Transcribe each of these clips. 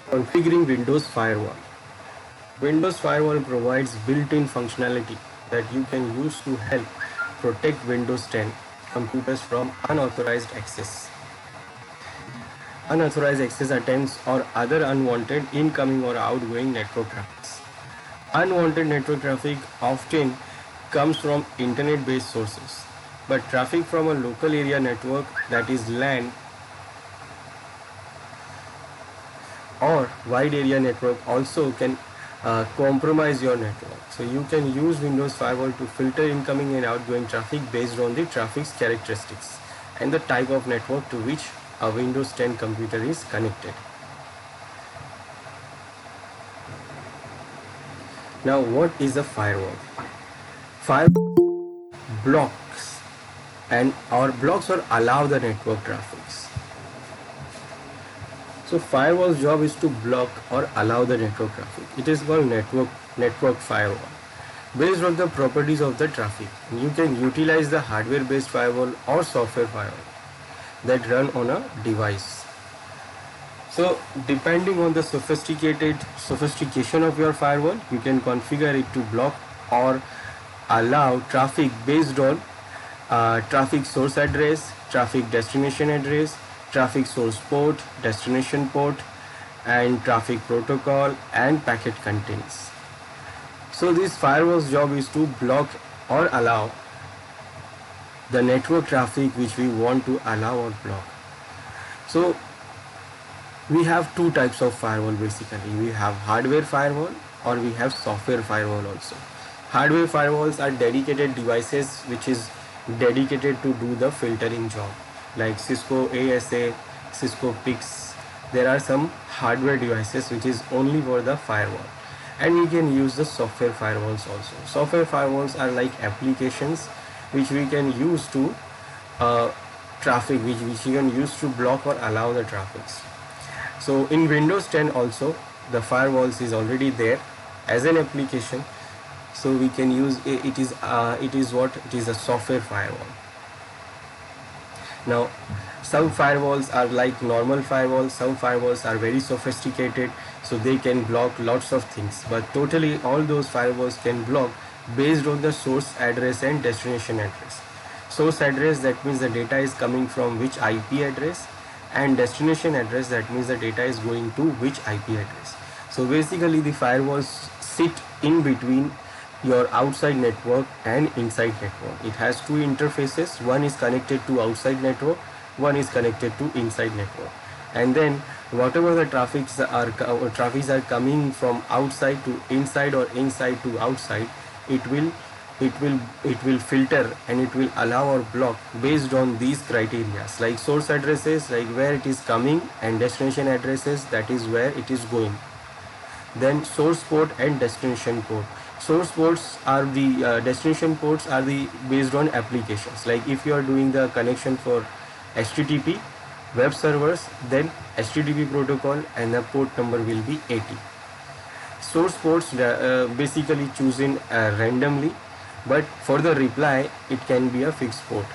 Configuring Windows Firewall. Windows Firewall provides built-in functionality that you can use to help protect Windows 10 computers from unauthorized access. Unauthorized access attempts or other unwanted incoming or outgoing network traffic. Unwanted network traffic often comes from internet-based sources, but traffic from a local area network, that is LAN or wide area network, also can compromise your network. So you can use Windows Firewall to filter incoming and outgoing traffic based on the traffic's characteristics and the type of network to which a Windows 10 computer is connected. Now, what is a firewall? Firewall blocks or allow the network traffic. So firewall's job is to block or allow the network traffic. It is called network firewall. Based on the properties of the traffic, you can utilize the hardware-based firewall or software firewall that run on a device. So depending on the sophistication of your firewall, you can configure it to block or allow traffic based on traffic source address, traffic destination address, traffic source port, destination port, and traffic protocol and packet contents. So this firewall's job is to block or allow the network traffic which we want to allow or block. So we have two types of firewall basically. We have hardware firewall or we have software firewall also. Hardware firewalls are dedicated devices which is dedicated to do the filtering job, like Cisco ASA, Cisco PIX. There are some hardware devices which is only for the firewall, and we can use the software firewalls also. Software firewalls are like applications which we can use to traffic, which we can use to block or allow the traffics. So in Windows 10 also the firewalls is already there as an application. So we can use it is a software firewall. Now some firewalls are like normal firewalls, some firewalls are very sophisticated, so they can block lots of things, but totally all those firewalls can block based on the source address and destination address. Source address, that means the data is coming from which IP address, and destination address, that means the data is going to which IP address. So basically the firewalls sit in between your outside network and inside network. It has two interfaces. One is connected to outside network, one is connected to inside network, and then whatever the traffics are coming from outside to inside or inside to outside, it will filter and it will allow or block based on these criteria, like source addresses, like where it is coming, and destination addresses, that is where it is going. Then source port and destination port. Source ports are the destination ports are the based on applications. Like if you are doing the connection for HTTP web servers, then HTTP protocol and the port number will be 80. Source ports basically chosen randomly, but for the reply it can be a fixed port.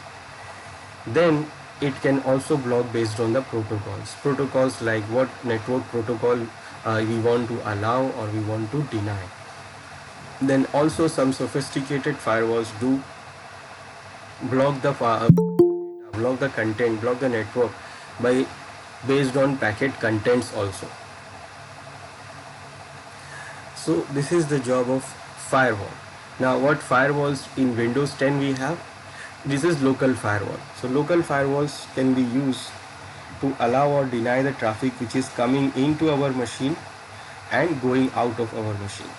Then it can also block based on the protocols like what network protocol we want to allow or we want to deny. Then also some sophisticated firewalls do block the content, block the network by based on packet contents also. So this is the job of firewall. Now what firewalls in Windows 10 we have? This is local firewall. So local firewalls can be used to allow or deny the traffic which is coming into our machine and going out of our machine.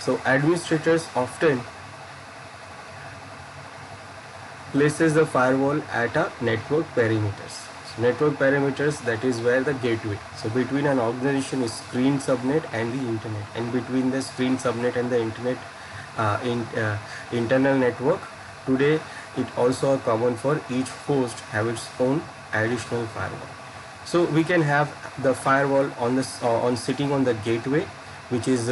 So administrators often places the firewall at a network perimeters. So network perimeters, that is where the gateway. So between an organization is screen subnet and the internet, and between the screen subnet and the internet internal network, today it also common for each host have its own additional firewall. So we can have the firewall on sitting on the gateway, which is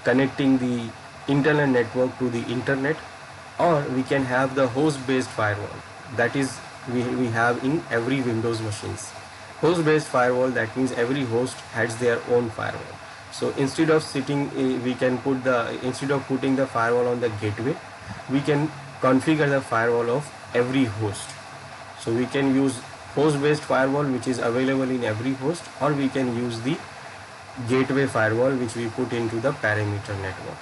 connecting the internal network to the internet, or we can have the host based firewall, that is we have in every Windows machines. Host based firewall, that means every host has their own firewall. So instead of we can put the instead of putting the firewall on the gateway, we can configure the firewall of every host. So we can use host based firewall which is available in every host, or we can use the gateway firewall which we put into the perimeter network.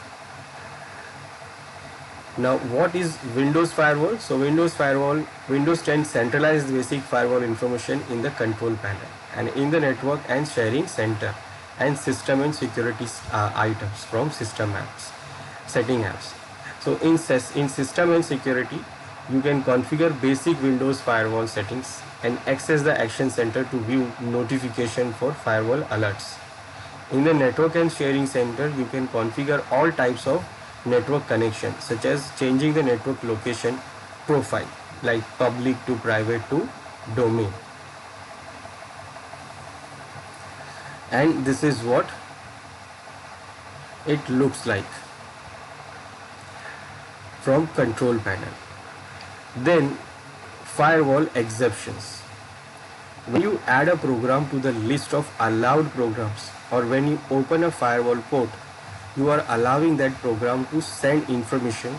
Now what is Windows Firewall? So Windows 10 centralized basic firewall information in the control panel and in the network and sharing center and system and security items from system apps, setting apps. So in system and security, you can configure basic Windows firewall settings and access the action center to view notification for firewall alerts. In the network and sharing center, you can configure all types of network connection, such as changing the network location profile, like public to private to domain. And this is what it looks like from control panel. Then firewall exceptions. When you add a program to the list of allowed programs, or when you open a firewall port, you are allowing that program to send information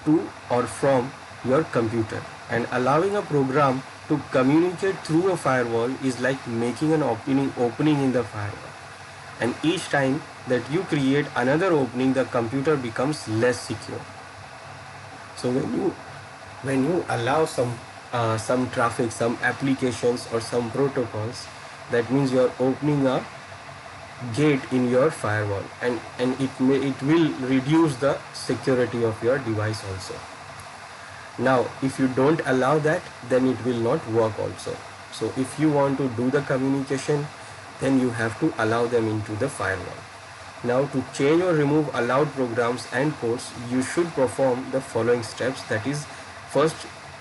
to or from your computer. And allowing a program to communicate through a firewall is like making an opening in the firewall. And each time that you create another opening, the computer becomes less secure. So when you allow some traffic, some applications or some protocols, that means you are opening a gate in your firewall, and it will reduce the security of your device also. Now if you don't allow that, then it will not work also. So if you want to do the communication, then you have to allow them into the firewall. Now to change or remove allowed programs and ports, you should perform the following steps. That is, first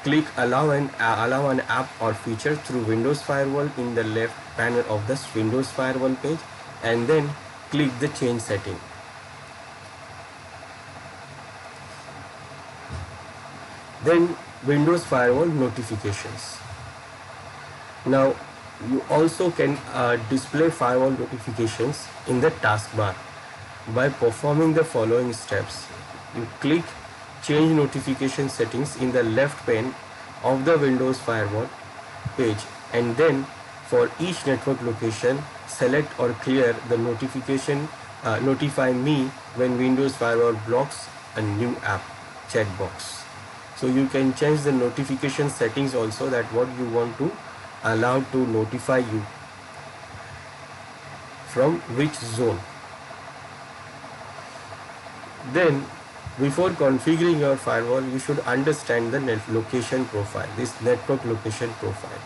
click allow an app or feature through Windows Firewall in the left panel of the Windows Firewall page, and then click the change setting. Then Windows Firewall notifications. Now you also can display firewall notifications in the taskbar by performing the following steps. You click change notification settings in the left pane of the Windows Firewall page, and then for each network location, select or clear the notification notify me when Windows Firewall blocks a new app checkbox. So you can change the notification settings also, that what you want to allow to notify you from which zone. Then before configuring your firewall, you should understand the location profile, this network location profile.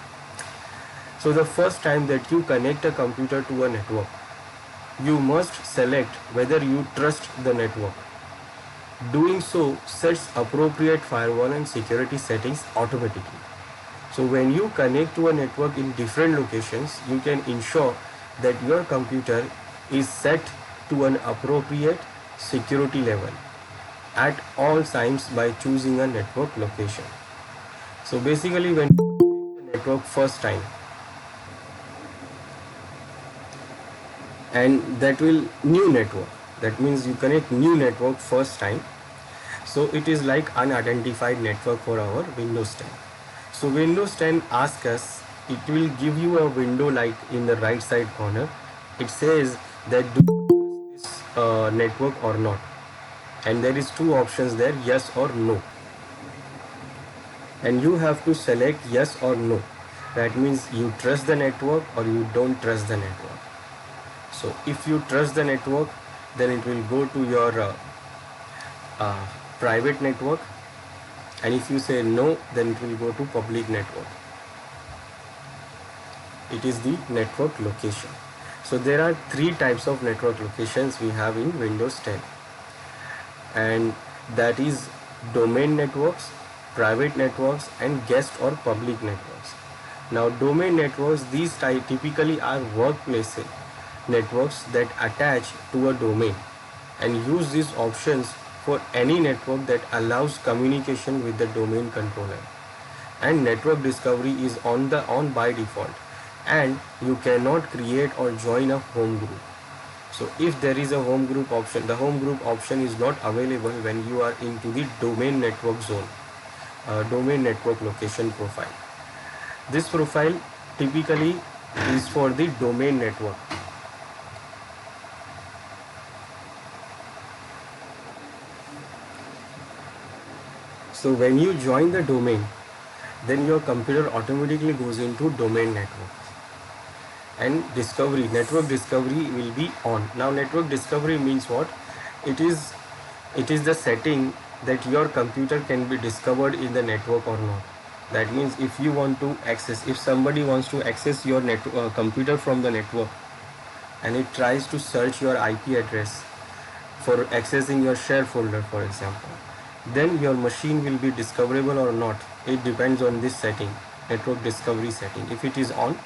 So the first time that you connect a computer to a network, you must select whether you trust the network. Doing so sets appropriate firewall and security settings automatically. So when you connect to a network in different locations, you can ensure that your computer is set to an appropriate security level at all times by choosing a network location. So basically, when you connect the network first time, and that will new network, that means you connect new network first time, so it is like unidentified network for our Windows 10. So Windows 10 asks us, it will give you a window like in the right side corner. It says that do you trust this network or not, and there is two options there, yes or no, and you have to select yes or no. That means you trust the network or you don't trust the network. So if you trust the network, then it will go to your private network, and if you say no, then it will go to public network. It is the network location. So there are three types of network locations we have in Windows 10, and that is domain networks, private networks, and guest or public networks. Now domain networks, these typically are workplace networks that attach to a domain and use these options for any network that allows communication with the domain controller, and network discovery is on by default. and you cannot create or join a home group. So if there is a home group option, the home group option is not available when you are into the domain network zone, domain network location profile. This profile typically is for the domain network. So when you join the domain, then your computer automatically goes into domain network, and network discovery will be on. Now network discovery means what? It is the setting that your computer can be discovered in the network or not. That means if somebody wants to access your computer from the network, and it tries to search your IP address for accessing your share folder, for example, then your machine will be discoverable or not. It depends on this setting, network discovery setting. If it is on,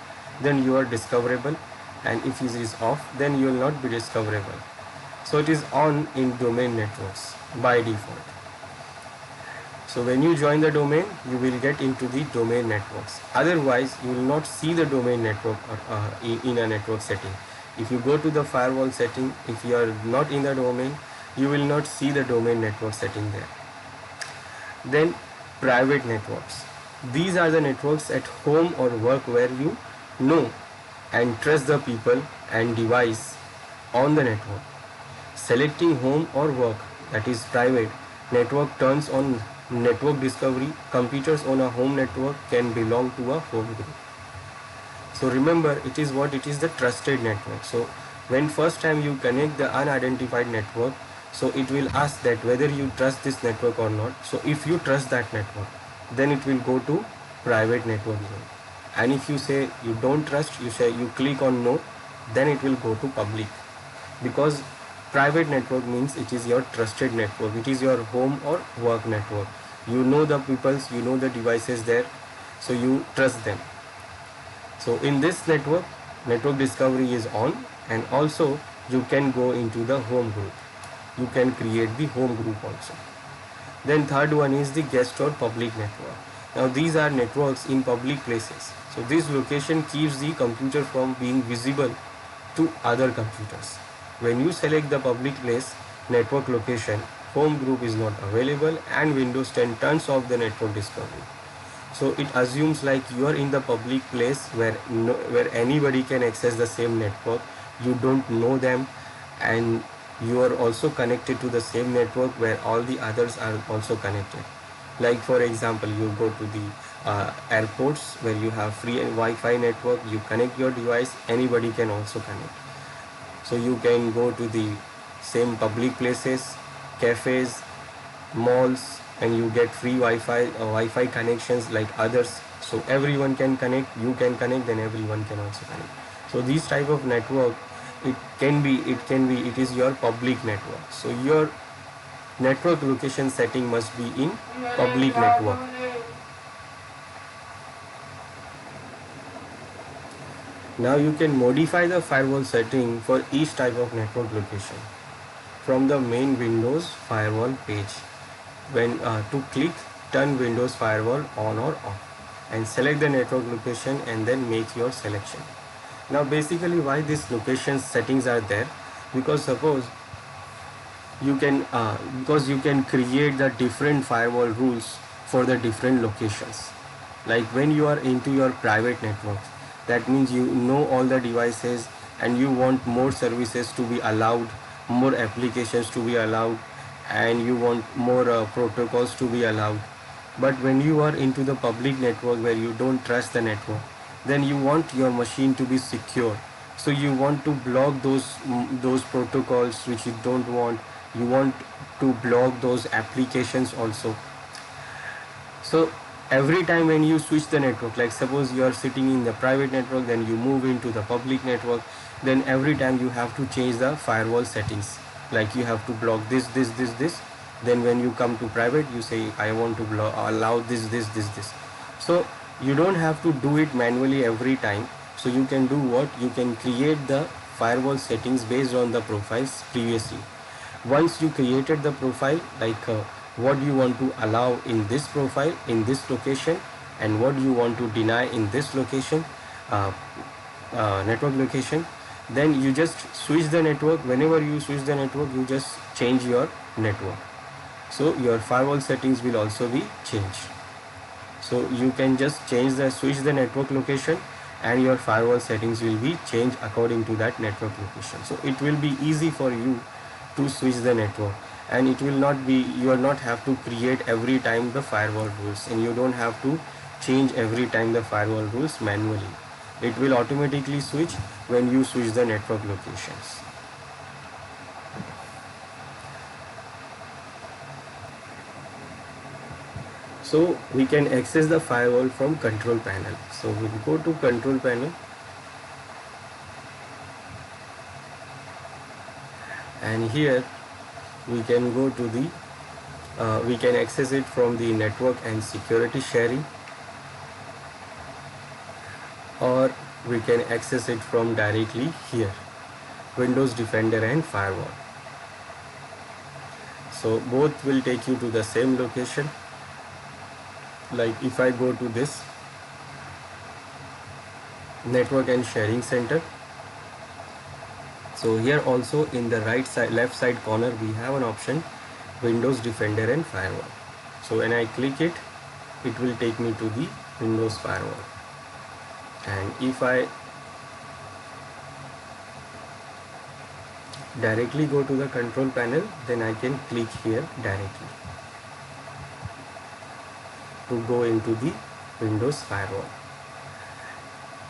then you are discoverable, and if it is off, then you will not be discoverable. So it is on in domain networks by default. So when you join the domain, you will get into the domain networks. Otherwise, you will not see the domain network in a network setting. If you go to the firewall setting, if you are not in the domain, you will not see the domain network setting there. Then private networks. These are the networks at home or work where you know and trust the people and device on the network. Selecting home or work, that is private network, turns on network discovery. Computers on a home network can belong to a home group. So remember, it is the trusted network. So when first time you connect the unidentified network, so it will ask that whether you trust this network or not. So if you trust that network, then it will go to private network zone. And if you say you don't trust, you click on no, then it will go to public. Because private network means it is your trusted network, it is your home or work network. You know the peoples, you know the devices there, so you trust them. So in this network discovery is on, and also you can go into the home group. You can create the home group also. Then third one is the guest or public network. Now these are networks in public places. So this location keeps the computer from being visible to other computers. When you select the public place network location, home group is not available, and Windows 10 turns off the network discovery. So it assumes like you are in the public place where anybody can access the same network. You don't know them, and you are also connected to the same network where all the others are also connected. Like for example, you go to the airports where you have free Wi-Fi network. You connect your device, anybody can also connect. So you can go to the same public places, cafes, malls, and you get free Wi-Fi connections like others. So everyone can connect, you can connect, then everyone can also connect. So these type of network, it is your public network. So your network location setting must be in public network. Now you can modify the firewall setting for each type of network location from the main Windows firewall page. When to click turn Windows firewall on or off, and select the network location, and then make your selection. Now basically why these location settings are there, because suppose you can create the different firewall rules for the different locations. Like when you are into your private network, that means you know all the devices, and you want more services to be allowed, more applications to be allowed, and you want more protocols to be allowed. But when you are into the public network where you don't trust the network, then you want your machine to be secure. So you want to block those protocols which you don't want. You want to block those applications also. So every time when you switch the network, like suppose you are sitting in the private network, then you move into the public network, then every time you have to change the firewall settings. Like you have to block this. Then when you come to private, you say I want to allow this. So you don't have to do it manually every time. So you can do what? You can create the firewall settings based on the profiles previously. Once you created the profile, like what you want to allow in this profile, in this location, and what you want to deny in this location, uh, network location. Then you just switch the network. Whenever you switch the network, you just change your network, so your firewall settings will also be changed. So you can just switch the network location, and your firewall settings will be changed according to that network location. So it will be easy for you to switch the network, and it will not be, you will not have to create every time the firewall rules, and you don't have to change every time the firewall rules manually. It will automatically switch when you switch the network locations. So we can access the firewall from control panel. So we'll go to control panel, and here we can go to the we can access it from the network and security sharing, or we can access it from directly here, Windows Defender and Firewall. So both will take you to the same location. Like if I go to this network and sharing center, so here also in the right side, left side corner, we have an option Windows Defender and Firewall. So when I click it, it will take me to the Windows Firewall. And if I directly go to the control panel, then I can click here directly to go into the Windows Firewall.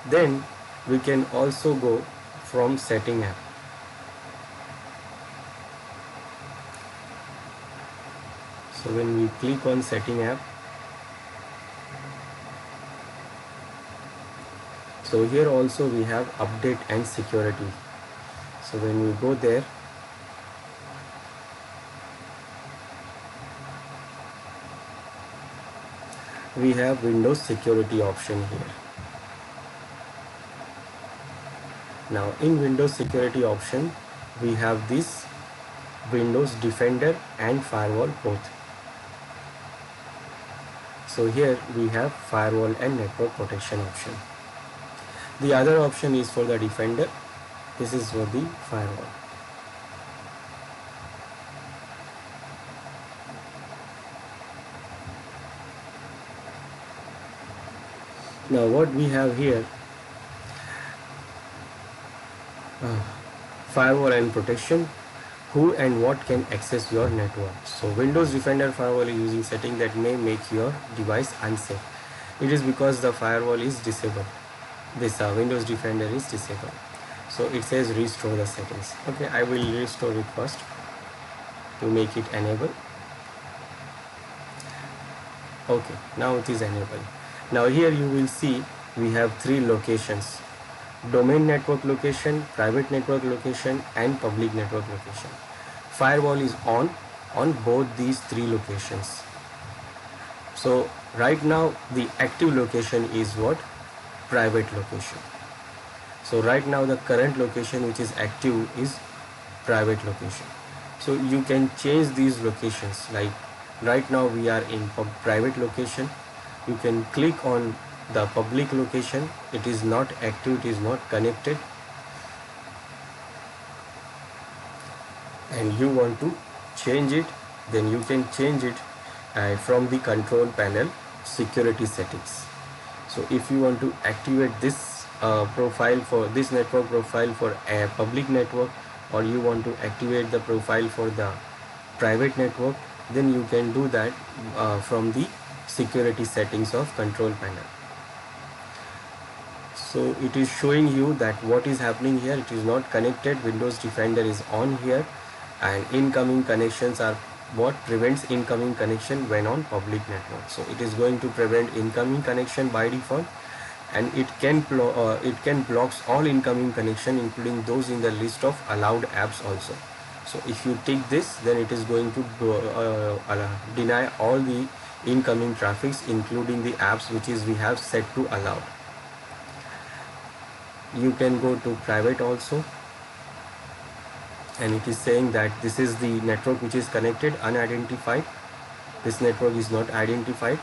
Then we can also go from setting app. So when we click on setting app, so here also we have update and security. So when we go there, we have Windows security option here. Now in Windows security option, we have this Windows Defender and Firewall both. So here we have firewall and network protection option. The other option is for the Defender. This is for the firewall. Now what we have here, firewall and protection. Who and what can access your network? So Windows Defender Firewall is using setting that may make your device unsafe. It is because the firewall is disabled. This Windows Defender is disabled. So it says restore the settings. Okay, I will restore it first to make it enable. Okay, now it is enabled. Now here you will see we have three locations: domain network location, private network location, and public network location. Firewall is on both these three locations. So right now the active location is what? Private location. So right now the current location which is active is private location. So you can change these locations. Like right now we are in private location. You can click on the public location. It is not active, it is not connected, and you want to change it, then you can change it from the control panel security settings. So if you want to activate this profile for this network profile for a public network, or you want to activate the profile for the private network, then you can do that from the security settings of control panel. So it is showing you that what is happening here. It is not connected. Windows Defender is on here, and incoming connections are what prevents incoming connection when on public network. So it is going to prevent incoming connection by default, and it can blocks all incoming connection, including those in the list of allowed apps also. So if you tick this, then it is going to deny all the incoming traffics, including the apps which is we have set to allowed. You can go to private also, and it is saying that this is the network which is connected unidentified. This network is not identified.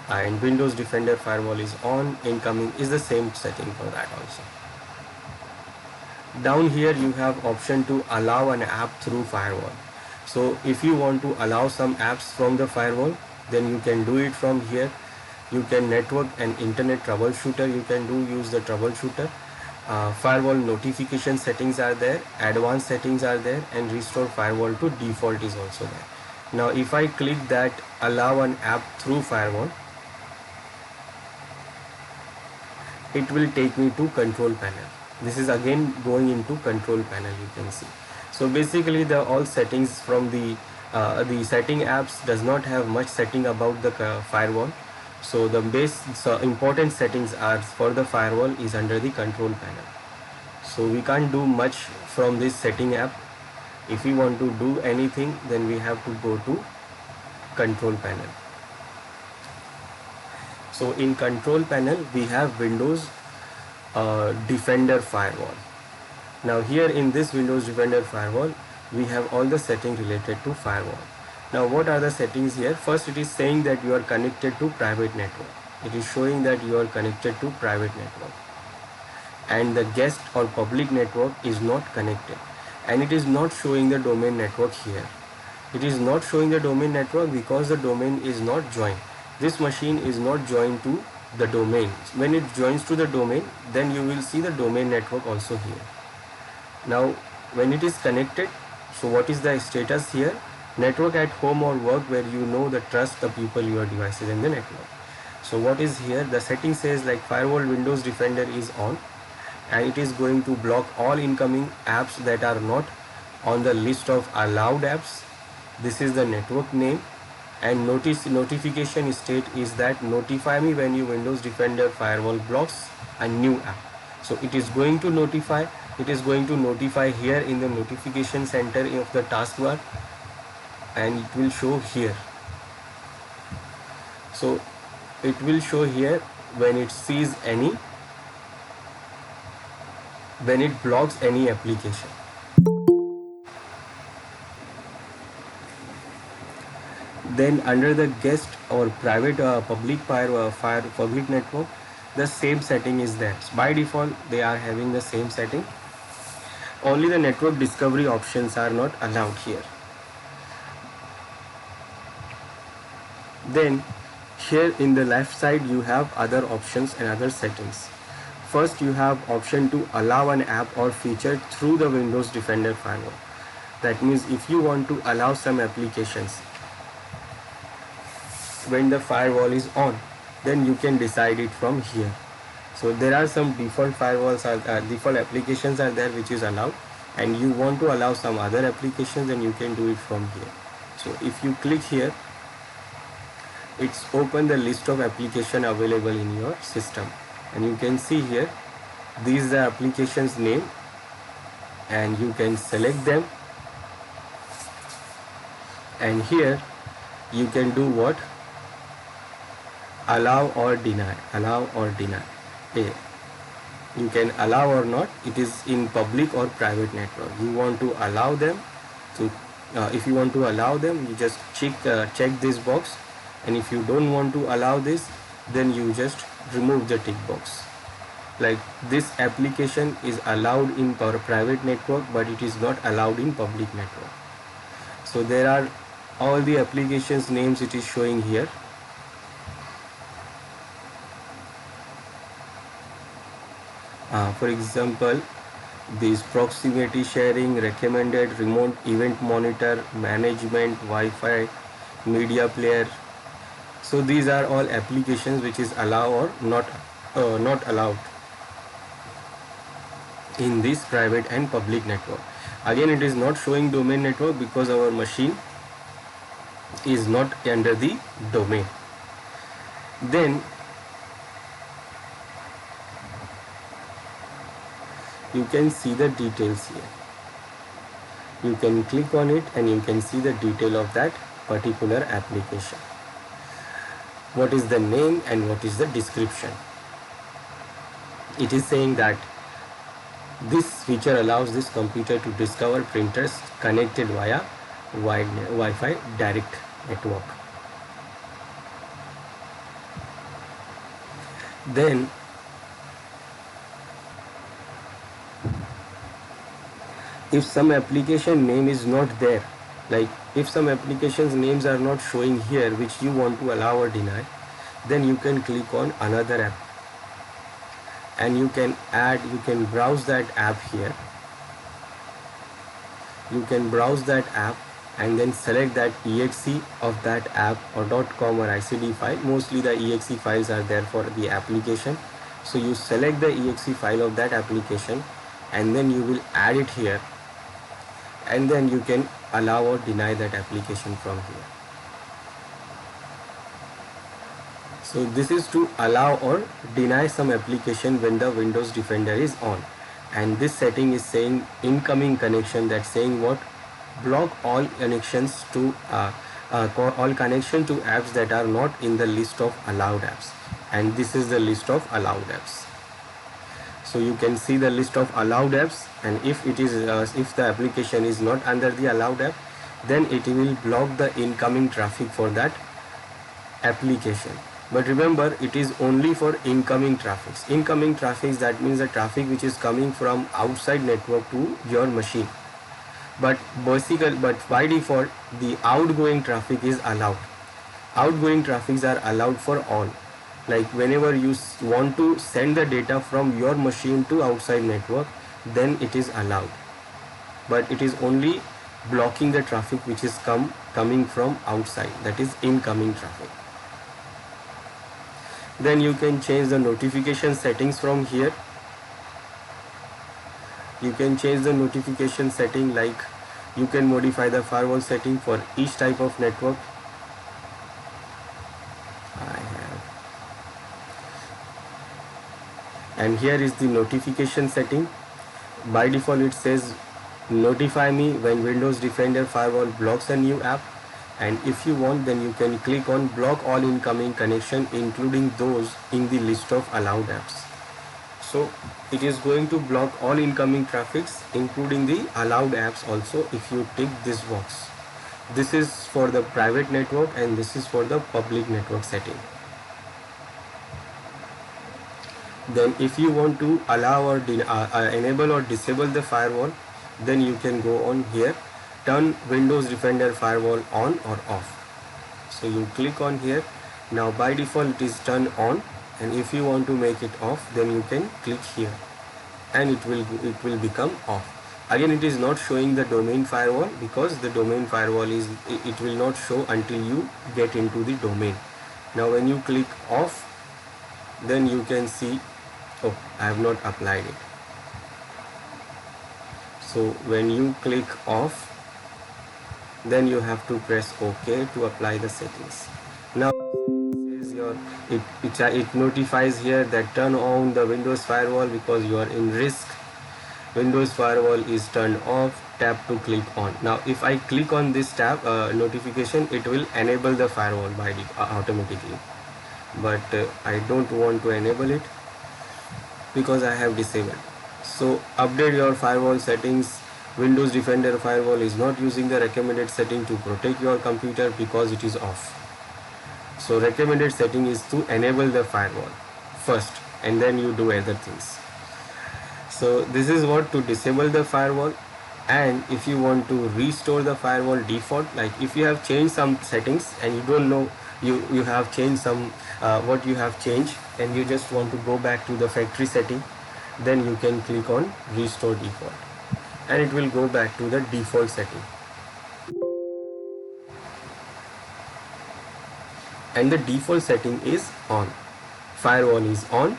and Windows Defender firewall is on, incoming is the same setting for that also. Down here you have option to allow an app through firewall. So if you want to allow some apps from the firewall, then you can do it from here. You can network and internet troubleshooter, you can use the troubleshooter. Firewall notification settings are there, advanced settings are there, and restore firewall to default is also there. Now if I click that allow an app through firewall, it will take me to control panel. This is again going into control panel, you can see. So basically the all settings from the setting apps does not have much setting about the firewall. So the important settings are for the firewall is under the control panel. So we can't do much from this setting app. If we want to do anything, then we have to go to control panel. So in control panel we have Windows Defender firewall. Now here in this Windows Defender firewall we have all the settings related to firewall. Now what are the settings here? First, it is saying that you are connected to private network. It is showing that you are connected to private network, and the guest or public network is not connected, and it is not showing the domain network here. It is not showing the domain network because the domain is not joined. This machine is not joined to the domain. When it joins to the domain, then you will see the domain network also here. Now when it is connected, so what is the status here? Network at home or work, where you know the trust the people, your devices in the network. So what is here? The setting says like firewall Windows Defender is on, and it is going to block all incoming apps that are not on the list of allowed apps. This is the network name, and notification state is that notify me when your Windows Defender firewall blocks a new app. So it is going to notify. It is going to notify here in the notification center of the taskbar, and it will show here. So it will show here when it sees when it blocks any application. Then under the guest or private public public network, the same setting is there. By default they are having the same setting, only the network discovery options are not allowed here. Then here in the left side you have other options and other settings. First, you have option to allow an app or feature through the Windows Defender firewall. That means if you want to allow some applications when the firewall is on, then you can decide it from here. So there are some default firewalls default applications are there which is allowed, and you want to allow some other applications, then you can do it from here. So if you click here, it's open the list of application available in your system, and you can see here these are applications name, and you can select them, and here you can do what? Allow or deny. You can allow or not. It is in public or private network. You want to allow them. So if you want to allow them, you just check this box, and if you don't want to allow this, then you just remove the tick box. Like this application is allowed in private network, but it is not allowed in public network. So there are all the applications names it is showing here. For example, this proximity sharing, recommended, remote event monitor, management, Wi-Fi, media player. So these are all applications which is allowed or not allowed in this private and public network. Again, it is not showing domain network because our machine is not under the domain. Then you can see the details here. You can click on it and you can see the detail of that particular application. What is the name and what is the description? It is saying that this feature allows this computer to discover printers connected via Wi-Fi direct network. Then if some application name is not there, like if some applications names are not showing here which you want to allow or deny, then you can click on another app and you can browse that app here. You can browse that app and then select that exe of that app or .com or ICD file. Mostly the exe files are there for the application. So you select the exe file of that application and then you will add it here, and then you can allow or deny that application from here. So this is to allow or deny some application when the Windows Defender is on. And this setting is saying incoming connection, that's saying what? Block all connections to all connection to apps that are not in the list of allowed apps. And this is the list of allowed apps. So you can see the list of allowed apps, and if it is if the application is not under the allowed app, then it will block the incoming traffic for that application. But remember, it is only for incoming traffics. Incoming traffics, that means the traffic which is coming from outside network to your machine. But by default, the outgoing traffic is allowed. Outgoing traffics are allowed for all. Like whenever you want to send the data from your machine to outside network, then it is allowed. But it is only blocking the traffic which is coming from outside, that is incoming traffic. Then you can change the notification settings from here. You can change the notification setting, like you can modify the firewall setting for each type of network. And here is the notification setting. By default it says notify me when Windows Defender firewall blocks a new app, and if you want, then you can click on block all incoming connection including those in the list of allowed apps. So it is going to block all incoming traffics including the allowed apps also if you tick this box. This is for the private network and this is for the public network setting. Then if you want to allow or enable or disable the firewall, then you can go on here, turn Windows Defender firewall on or off. So you click on here. Now by default it is turned on, and if you want to make it off, then you can click here and it will become off. Again, it is not showing the domain firewall because the domain firewall it will not show until you get into the domain. Now when you click off, then you can see, oh, I have not applied it. So when you click off, then you have to press OK to apply the settings. Now it notifies here that turn on the Windows firewall because you are in risk. Windows firewall is turned off. Tap to click on. Now if I click on this tab notification, it will enable the firewall by automatically, but I don't want to enable it because I have disabled. So update your firewall settings. Windows Defender firewall is not using the recommended setting to protect your computer because it is off. So recommended setting is to enable the firewall first and then you do other things. So this is what to disable the firewall. And if you want to restore the firewall default, like if you have changed some settings and you don't know you have changed some what you have changed and you just want to go back to the factory setting, then you can click on restore default and it will go back to the default setting. And the default setting is on. Firewall is on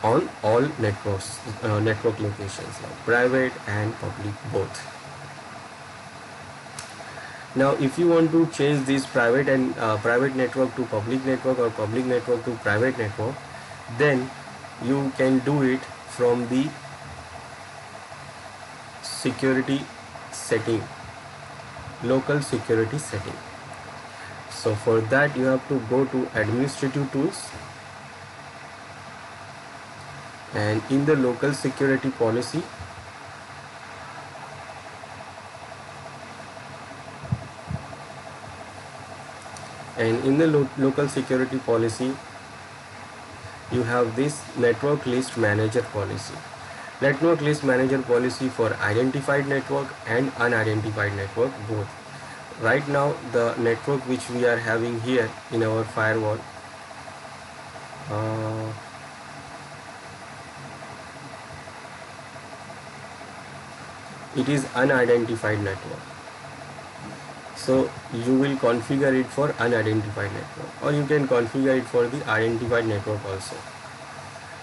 all networks, network locations, like private and public both. Now if you want to change this private network to public network or public network to private network, then you can do it from the security setting, local security setting. So for that you have to go to administrative tools, and in the local security policy, local security policy you have this network list manager policy. Network list manager policy for identified network and unidentified network both. Right now the network which we are having here in our firewall, uh, it is unidentified network. So you will configure it for unidentified network, or you can configure it for the identified network also,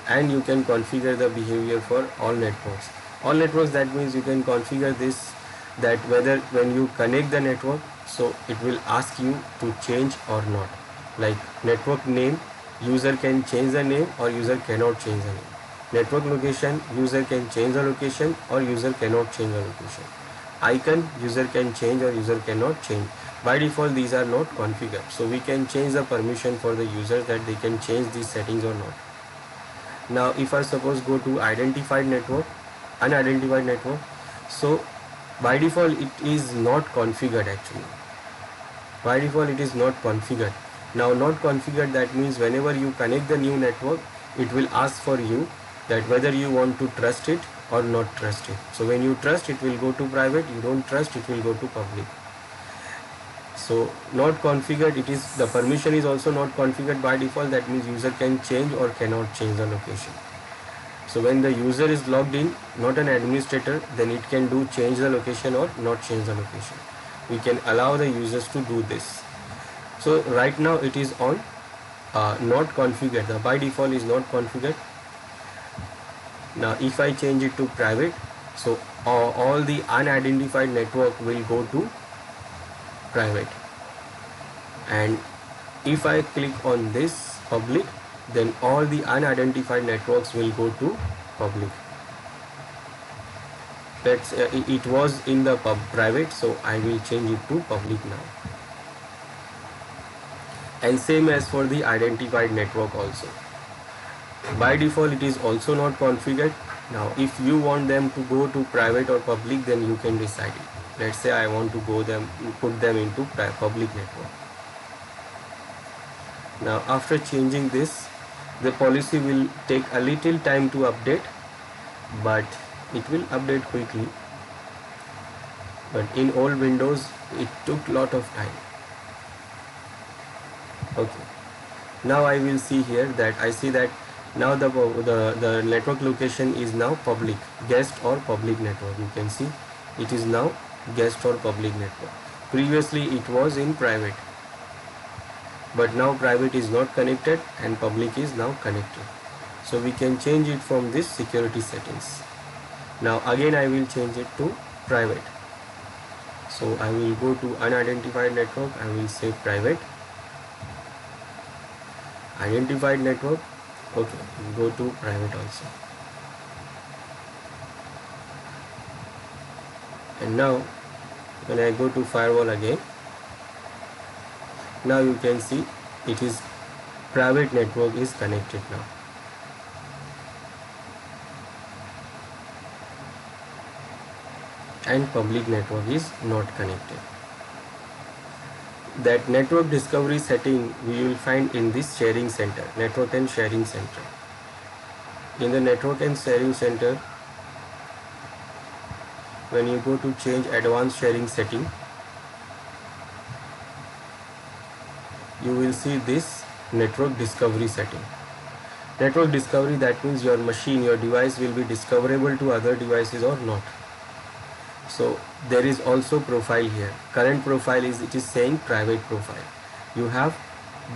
and you can configure the behavior for all networks. All networks, that means you can configure this, that whether when you connect the network, so it will ask you to change or not. Like network name, user can change the name or user cannot change the name. Network location, user can change the location or user cannot change the location. Icon, user can change or user cannot change. By default these are not configured, so we can change the permission for the users that they can change these settings or not. Now if I suppose go to unidentified network, so by default it is not configured actually. By default it is not configured. Now not configured, that means whenever you connect the new network, it will ask for you that whether you want to trust it or not trust it. So when you trust, it will go to private, you don't trust, it will go to public. So not configured, it is, the permission is also not configured by default, that means user can change or cannot change the location. So when the user is logged in, not an administrator, then it can do change the location or not change the location. We can allow the users to do this. So right now it is on not configured, the by default is not configured. Now if I change it to private, so all the unidentified network will go to private, and if I click on this public, then all the unidentified networks will go to public. Let's it was in the private, so I will change it to public now. And same as for the identified network also. By default it is also not configured. Now if you want them to go to private or public, then you can decide it. Let's say I want to put them into public network. Now after changing this, the policy will take a little time to update, but it will update quickly. But in old Windows it took lot of time. Okay, now I will see here that I see that now the network location is now public, guest or public network. You can see it is now guest or public network. Previously it was in private, but now private is not connected and public is now connected. So we can change it from this security settings. Now again I will change it to private. So I will go to unidentified network, I will say private. Identified network, okay, go to private also. And now when I go to firewall again, now you can see it is private network is connected now. And public network is not connected. That network discovery setting we will find in this sharing center, network and sharing center. In the network and sharing center, when you go to change advanced sharing setting, you will see this network discovery setting. Network discovery, that means your machine, your device will be discoverable to other devices or not. So there is also profile here. Current profile is, it is saying private profile. You have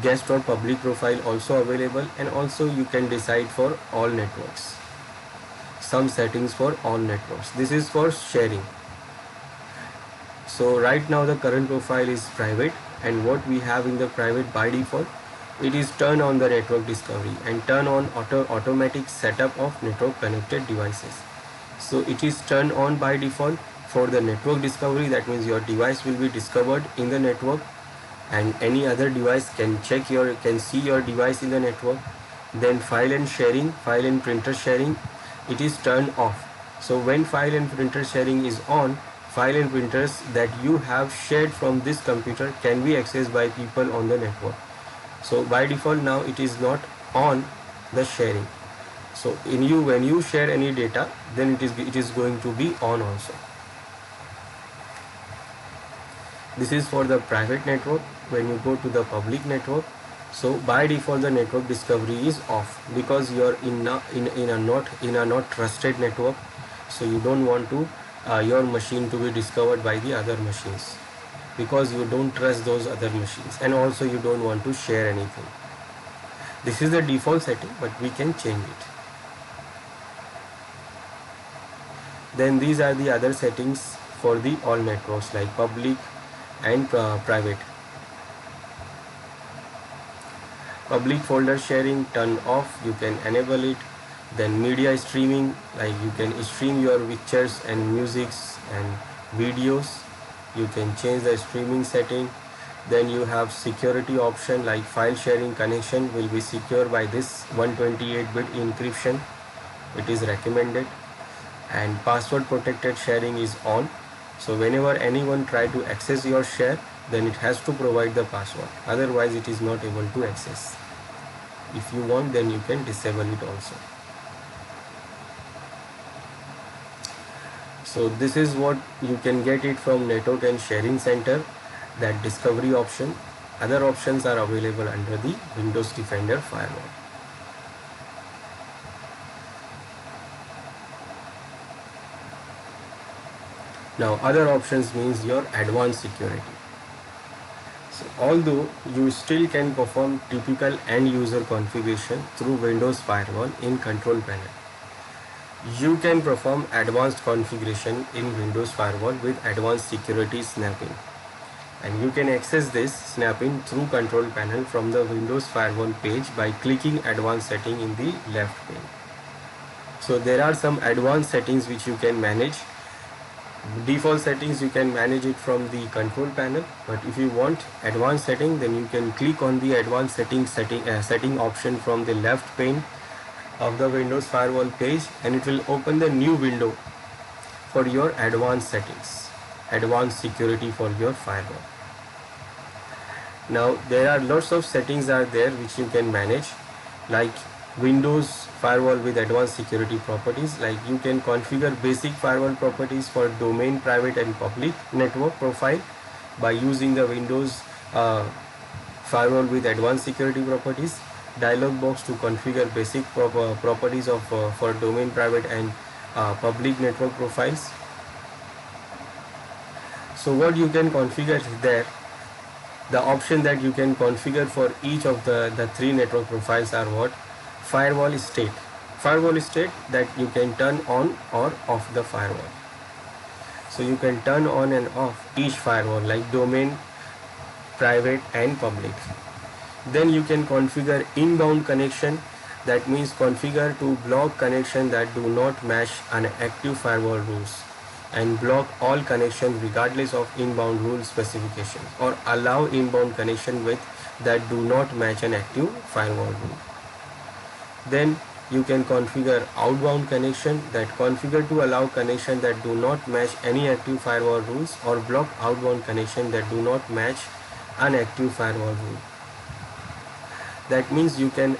guest or public profile also available, and also you can decide for all networks, some settings for all networks. This is for sharing. So right now the current profile is private, and what we have in the private by default, it is turn on the network discovery and turn on automatic setup of network connected devices. So it is turned on by default for the network discovery. That means your device will be discovered in the network, and any other device can see your device in the network. Then file and sharing, file and printer sharing, it is turned off. So when file and printer sharing is on, file and printers that you have shared from this computer can be accessed by people on the network. So by default now it is not on, the sharing. So when you share any data, then it is going to be on also. This is for the private network. When you go to the public network, so by default the network discovery is off, because you are in a not trusted network. So you don't want to your machine to be discovered by the other machines, because you don't trust those other machines, and also you don't want to share anything. This is the default setting, but we can change it. Then these are the other settings for the all networks, like public and private. Public folder sharing, turn off, you can enable it. Then media streaming, like you can stream your pictures and musics and videos, you can change the streaming setting. Then you have security option, like file sharing connection will be secure by this 128-bit encryption, it is recommended. And password protected sharing is on, so whenever anyone try to access your share, then it has to provide the password, otherwise it is not able to access. If you want, then you can disable it also. So this is what you can get it from Network and Sharing Center, that discovery option. Other options are available under the Windows Defender firewall. Now other options means your advanced security. So although you still can perform typical end user configuration through Windows Firewall in control panel, you can perform advanced configuration in Windows Firewall with advanced security snapping. And you can access this snapping through control panel from the Windows Firewall page by clicking advanced setting in the left pane. So there are some advanced settings which you can manage. Default settings you can manage it from the control panel, but if you want advanced setting, then you can click on the advanced setting option from the left pane of the Windows Firewall page, and it will open the new window for your advanced settings, advanced security for your firewall. Now there are lots of settings are there which you can manage, like Windows Firewall with advanced security properties, like you can configure basic firewall properties for domain, private and public network profile by using the Windows Firewall with advanced security properties dialog box to configure basic properties of for domain, private and public network profiles. So what you can configure there, the option that you can configure for each of the three network profiles are what? Firewall state. Firewall state, that you can turn on or off the firewall. So you can turn on and off each firewall, like domain, private and public. Then you can configure inbound connection, that means configure to block connection that do not match an active firewall rules, and block all connection regardless of inbound rule specifications, or allow inbound connection with that do not match an active firewall rule. Then you can configure outbound connection, that configure to allow connection that do not match any active firewall rules, or block outbound connection that do not match an active firewall rule. That means you can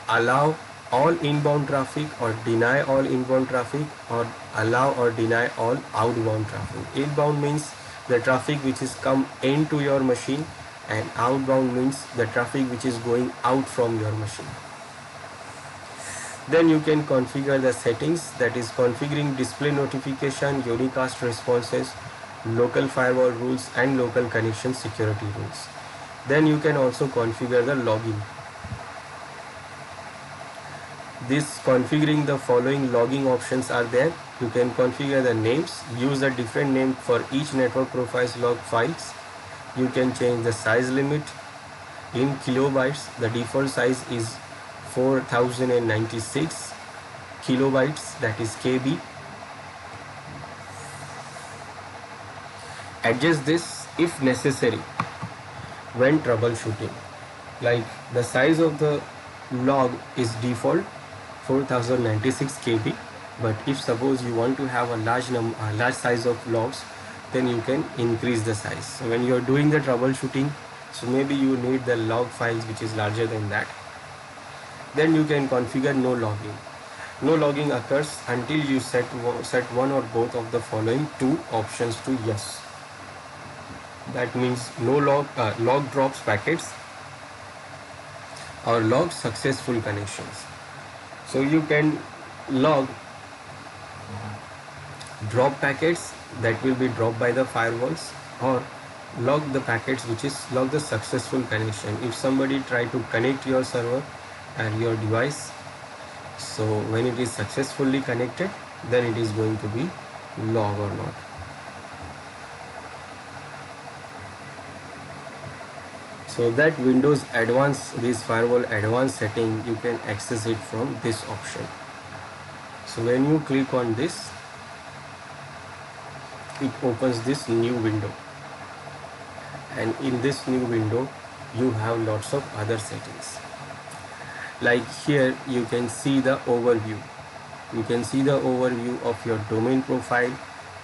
allow all inbound traffic or deny all inbound traffic, or allow or deny all outbound traffic. Inbound means the traffic which is come into your machine, and outbound means the traffic which is going out from your machine. Then you can configure the settings, that is configuring display notification, unicast responses, local firewall rules and local connection security rules. Then you can also configure the login. This configuring the following logging options are there. You can configure the names, use a different name for each network profiles log files. You can change the size limit in kilobytes. The default size is 4096 kilobytes, that is KB. Adjust this if necessary when troubleshooting, like the size of the log is default 4096 KB, but if suppose you want to have a large size of logs, then you can increase the size. So when you are doing the troubleshooting, so maybe you need the log files which is larger than that. then you can configure no logging. No logging occurs until you set one or both of the following two options to yes. That means no log drops packets or log successful connections. So you can log drop packets that will be dropped by the firewalls, or log the packets which is log the successful connection. If somebody try to connect your server and your device, so when it is successfully connected, then it is going to be log or not. So that Windows Advanced, this firewall advanced setting, you can access it from this option. So when you click on this, it opens this new window, and in this new window you have lots of other settings. Like here you can see the overview. You can see the overview of your domain profile,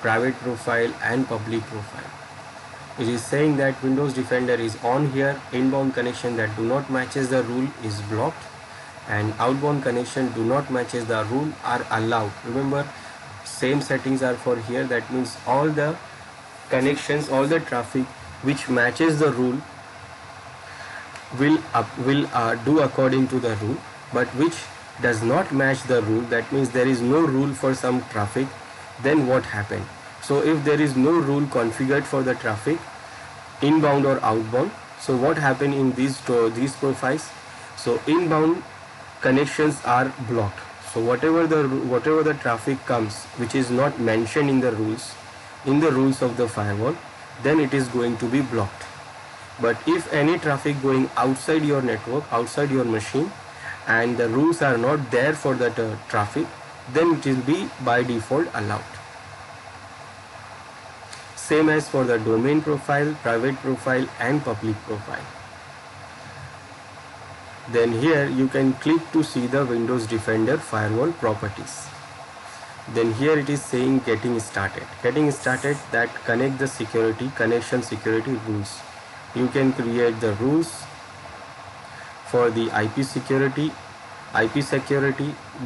private profile and public profile. It is saying that Windows Defender is on here. Inbound connection that do not matches the rule is blocked, and outbound connection do not matches the rule are allowed. Remember, same settings are for here. That means all the connections, all the traffic which matches the rule will do according to the rule, but which does not match the rule, that means there is no rule for some traffic, then what happened? So if there is no rule configured for the traffic, inbound or outbound, so what happened in these profiles? So inbound connections are blocked. So whatever the traffic comes which is not mentioned in the rules of the firewall, then it is going to be blocked. But if any traffic going outside your network, outside your machine, and the rules are not there for that traffic, then it will be by default allowed. Same as for the domain profile, private profile and public profile. Then here you can click to see the Windows Defender firewall properties. Then here it is saying getting started. Getting started, that connect the security, connection security rules. You can create the rules for the IP security,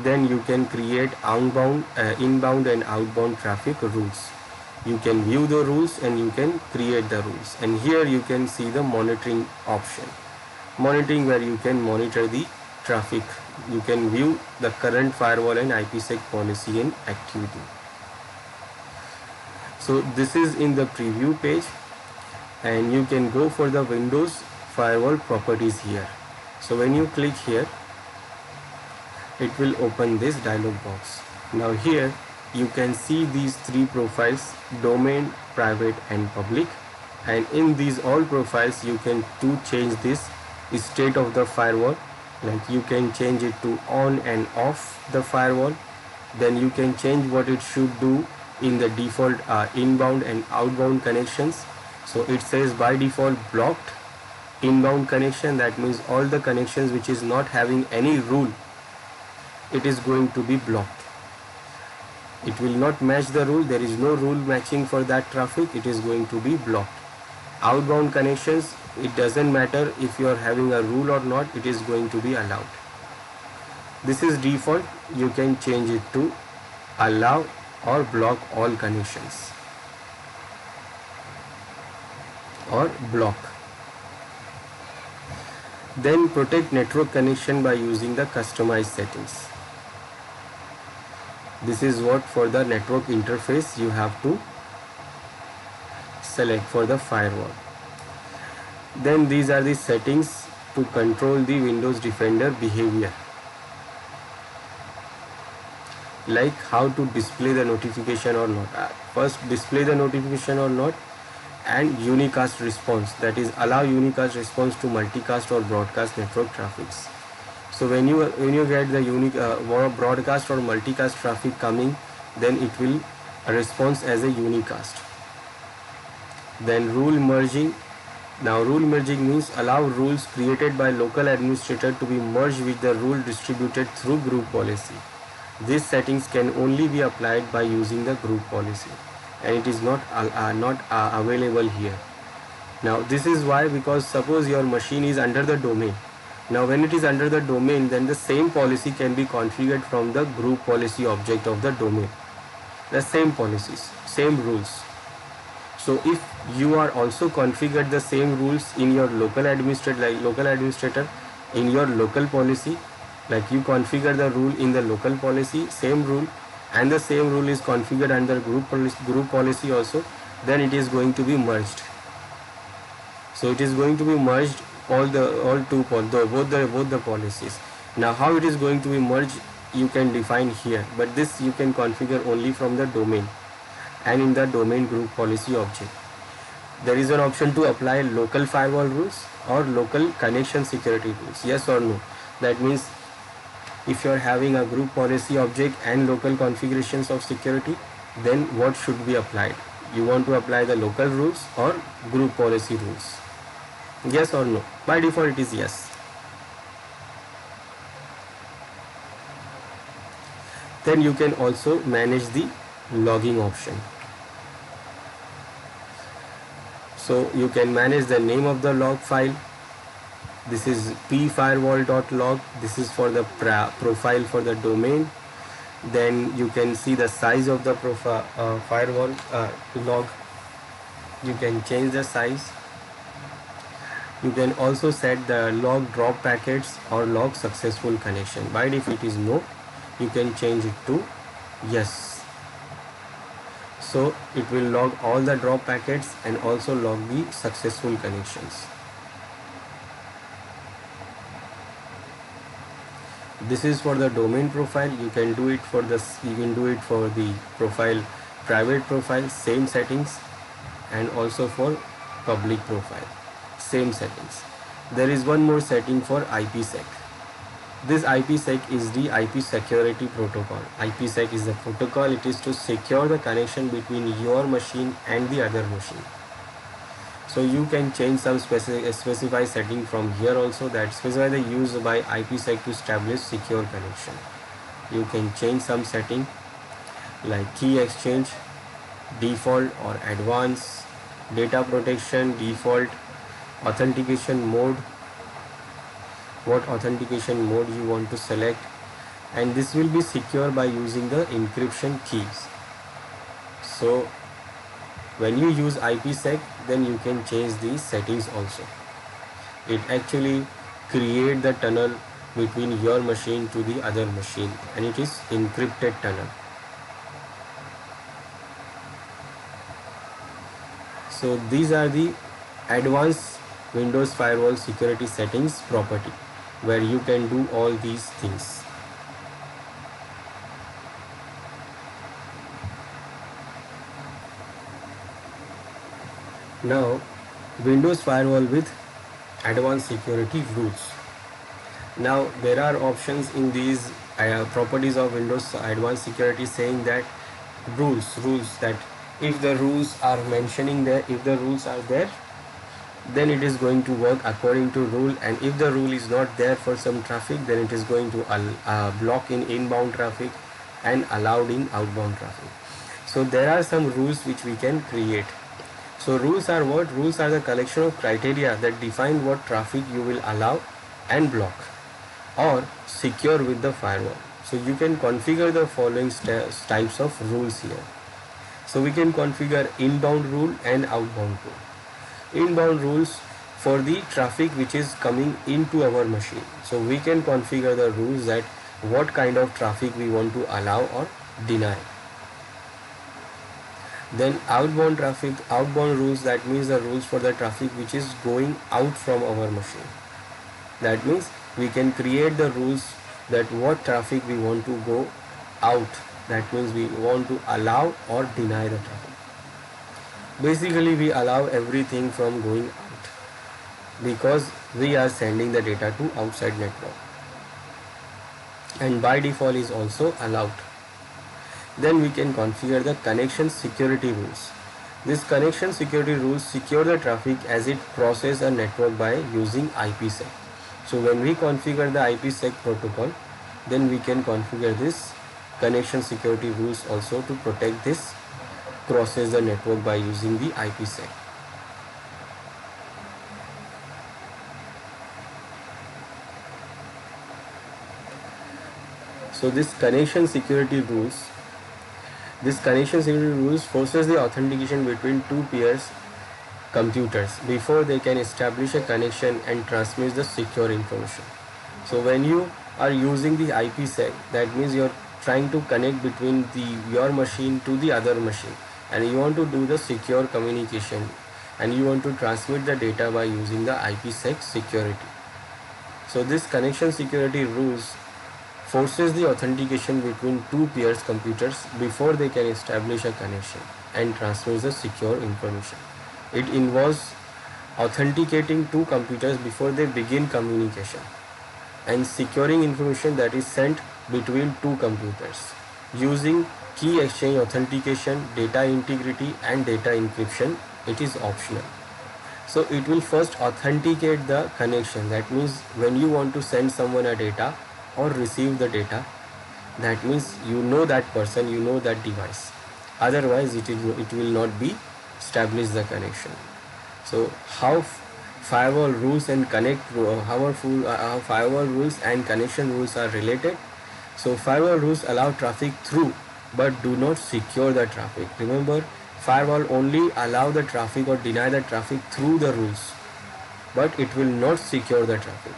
then you can create inbound and outbound traffic rules. You can view the rules and you can create the rules. And here you can see the monitoring option. Monitoring, where you can monitor the traffic. You can view the current firewall and IPsec policy in activity. So this is in the preview page, and you can go for the Windows firewall properties here. So when you click here, it will open this dialog box. Now here you can see these three profiles: domain, private and public, and in these all profiles you can change this state of the firewall. Like you can change it to on and off the firewall. Then you can change what it should do in the default inbound and outbound connections. So it says by default blocked inbound connection. That means all the connections which is not having any rule, it is going to be blocked. It will not match the rule. There is no rule matching for that traffic. It is going to be blocked. Outbound connections, it doesn't matter if you are having a rule or not, it is going to be allowed. This is default. You can change it to allow or block all connections, or block. Then protect network connection by using the customized settings. This is what for the network interface you have to select for the firewall. Then these are the settings to control the Windows Defender behavior, like how to display the notification or not. First, display the notification or not, and unicast response, that is allow unicast response to multicast or broadcast network traffics. So when you get the broadcast or multicast traffic coming, then it will respond as a unicast. Then rule merging. Now rule merging means allow rules created by local administrator to be merged with the rule distributed through group policy. These settings can only be applied by using the group policy, and it is not available here. Now this is why, because suppose your machine is under the domain, Now when it is under the domain, then the same policy can be configured from the group policy object of the domain. The same policies, same rules. So if you are also configured the same rules in your local administrator, in your local policy, like you configure the rule in the local policy, same rule, and the same rule is configured under group policy also, then it is going to be merged. So it is going to be merged, both the policies. Now how it is going to be merged, you can define here, but this you can configure only from the domain and in the domain group policy object. There is an option to apply local firewall rules or local connection security rules, yes or no. That means if you are having a group policy object and local configurations of security, then what should be applied? You want to apply the local rules or group policy rules? Yes or no? By default it is yes. Then you can also manage the logging option. So you can manage the name of the log file. This is pfirewall.log. This is for the profile for the domain. Then you can see the size of the firewall log. You can change the size. You can also set the log drop packets or log successful connection. By default it is no. You can change it to yes. So it will log all the drop packets and also log the successful connections. This is for the domain profile. You can do it for the profile, private profile, same settings, and also for public profile, same settings. There is one more setting for IPsec. This IPsec is the IP security protocol. IPsec is the protocol. It is to secure the connection between your machine and the other machine. So you can change some specify setting from here also, that specify the use by IPsec to establish secure connection. You can change some setting like key exchange, default or advanced, data protection, default, authentication mode, what authentication mode you want to select, and this will be secure by using the encryption keys. So when you use IPsec, then you can change these settings also. It actually create the tunnel between your machine to the other machine, and it is encrypted tunnel. So these are the advanced Windows Firewall security settings property, where you can do all these things. Now, Windows Firewall with advanced security rules. Now there are options in these properties of Windows advanced security saying that rules that if the rules are mentioning there, if the rules are there, then it is going to work according to rule, and if the rule is not there for some traffic, then it is going to block in inbound traffic and allowed in outbound traffic. So there are some rules which we can create. So rules are what? Rules are the collection of criteria that define what traffic you will allow and block or secure with the firewall. So you can configure the following types of rules here. So we can configure inbound rule and outbound rule. Inbound rules for the traffic which is coming into our machine. So we can configure the rules that what kind of traffic we want to allow or deny. Then outbound rules, that means the rules for the traffic which is going out from our machine. That means we can create the rules that what traffic we want to go out. That means we want to allow or deny the traffic. Basically we allow everything from going out because we are sending the data to outside network, and by default is also allowed. Then we can configure the connection security rules. This connection security rules secure the traffic as it crosses a network by using IPsec. So when we configure the IPsec protocol, then we can configure this connection security rules also to protect this crosses the network by using the IPsec. So this connection security rules forces the authentication between two peers computers before they can establish a connection and transmit the secure information. So when you are using the IPsec, that means you're trying to connect between your machine to the other machine, and you want to do the secure communication, and you want to transmit the data by using the IPsec security. So this connection security rules forces the authentication between two peers computers before they can establish a connection and transmit the secure information. It involves authenticating two computers before they begin communication and securing information that is sent between two computers using key exchange authentication, data integrity and data encryption. It is optional. So it will first authenticate the connection. That means when you want to send someone a data or receive the data, that means you know that person, you know that device. Otherwise it will not be establish the connection. So how firewall rules and how firewall rules and connection rules are related. So firewall rules allow traffic through but do not secure the traffic. Remember, firewall only allow the traffic or deny the traffic through the rules, but it will not secure the traffic.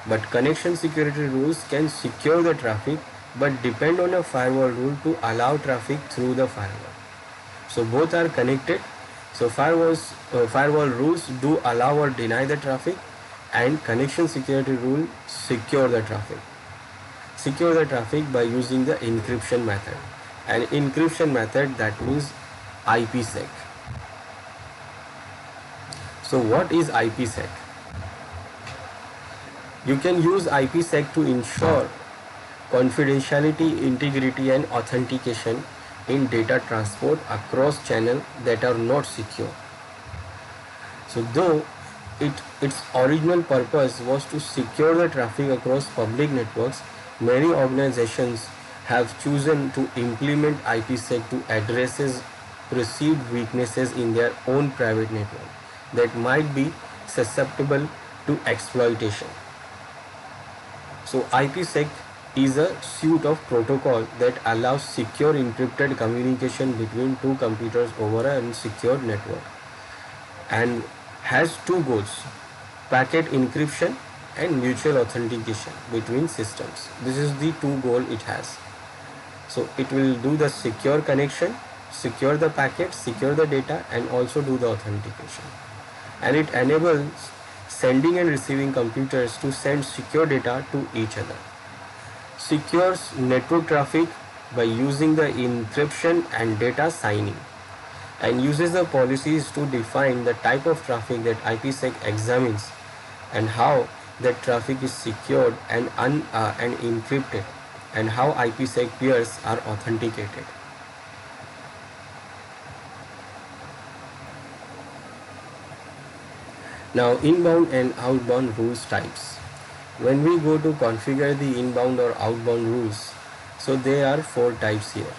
But connection security rules can secure the traffic but depend on a firewall rule to allow traffic through the firewall. So both are connected. So firewall rules do allow or deny the traffic, and connection security rule secure the traffic. Secure the traffic by using the encryption method. And encryption method, that means IPsec. So what is IPsec? You can use IPsec to ensure confidentiality, integrity and authentication in data transport across channels that are not secure. So though its original purpose was to secure the traffic across public networks, many organizations have chosen to implement IPsec to address perceived weaknesses in their own private network that might be susceptible to exploitation. So IPsec is a suite of protocol that allows secure encrypted communication between two computers over an secure network and has two goals: packet encryption and mutual authentication between systems. This is the two goals it has. So it will do the secure connection, secure the packet, secure the data and also do the authentication. And it enables sending and receiving computers to send secure data to each other. Secures network traffic by using the encryption and data signing, and uses the policies to define the type of traffic that IPsec examines and how that traffic is secured and encrypted, and how IPsec peers are authenticated. Now inbound and outbound rules types. When we go to configure the inbound or outbound rules, so there are four types here.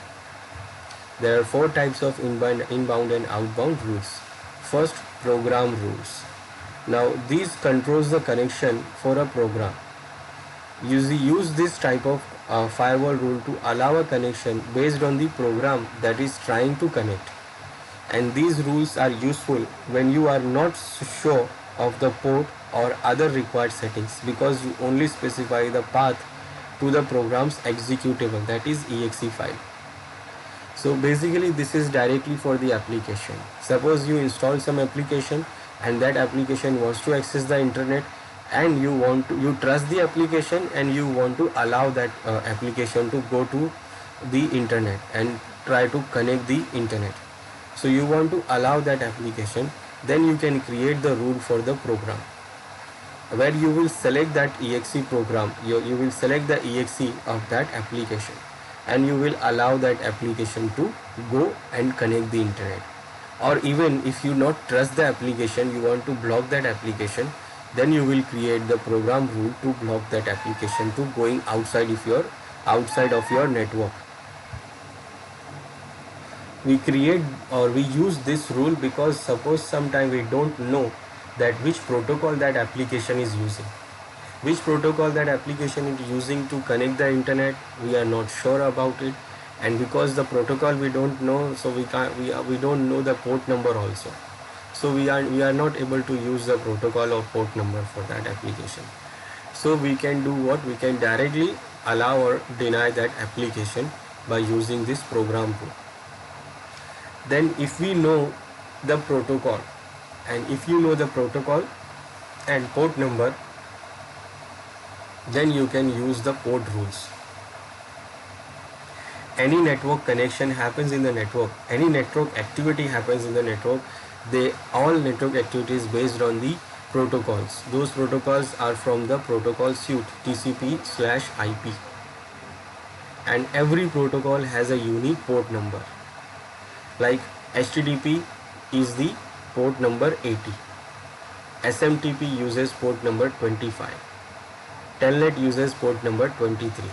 There are four types of inbound and outbound rules. First, program rules. Now these controls the connection for a program. Use this type of firewall rule to allow a connection based on the program that is trying to connect. And these rules are useful when you are not sure of the port or other required settings, because you only specify the path to the program's executable, that is exe file. So basically this is directly for the application. Suppose you install some application and that application wants to access the internet, and you trust the application and you want to allow that application to go to the internet and try to connect the internet. So you want to allow that application, then you can create the rule for the program where you will select that exe program, you will select the exe of that application, and you will allow that application to go and connect the internet. Or even if you not trust the application, you want to block that application, then you will create the program rule to block that application to going outside of your network. We create or we use this rule because suppose sometime we don't know that which protocol that application is using. Which protocol that application is using to connect the internet, we are not sure about it, and because the protocol we don't know, so we don't know the port number also. So we are not able to use the protocol or port number for that application. So we can do what? We can directly allow or deny that application by using this program code. Then if we know the protocol, and if you know the protocol and port number, then you can use the port rules. Any network connection happens in the network, any network activity happens in the network, they all network activities based on the protocols. Those protocols are from the protocol suite TCP/IP, and every protocol has a unique port number. Like HTTP is the port number 80, SMTP uses port number 25, Telnet uses port number 23.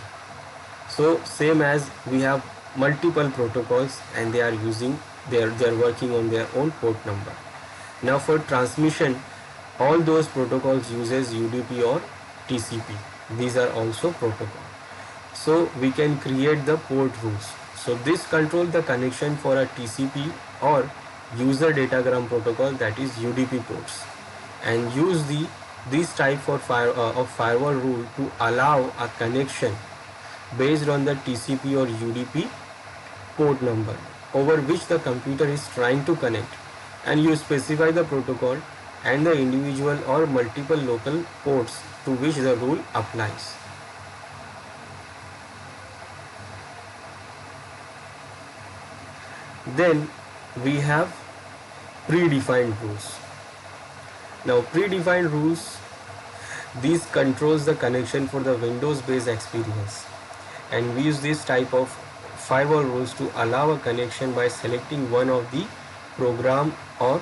So same as we have multiple protocols and they are working on their own port number. Now for transmission, all those protocols uses UDP or TCP. These are also protocol. So we can create the port rules. So this controls the connection for a TCP or user datagram protocol, that is UDP ports, and use this type of firewall rule to allow a connection based on the TCP or UDP port number over which the computer is trying to connect, and you specify the protocol and the individual or multiple local ports to which the rule applies. Then we have predefined rules. Now predefined rules, these controls the connection for the Windows based experience, and we use this type of firewall rules to allow a connection by selecting one of the program or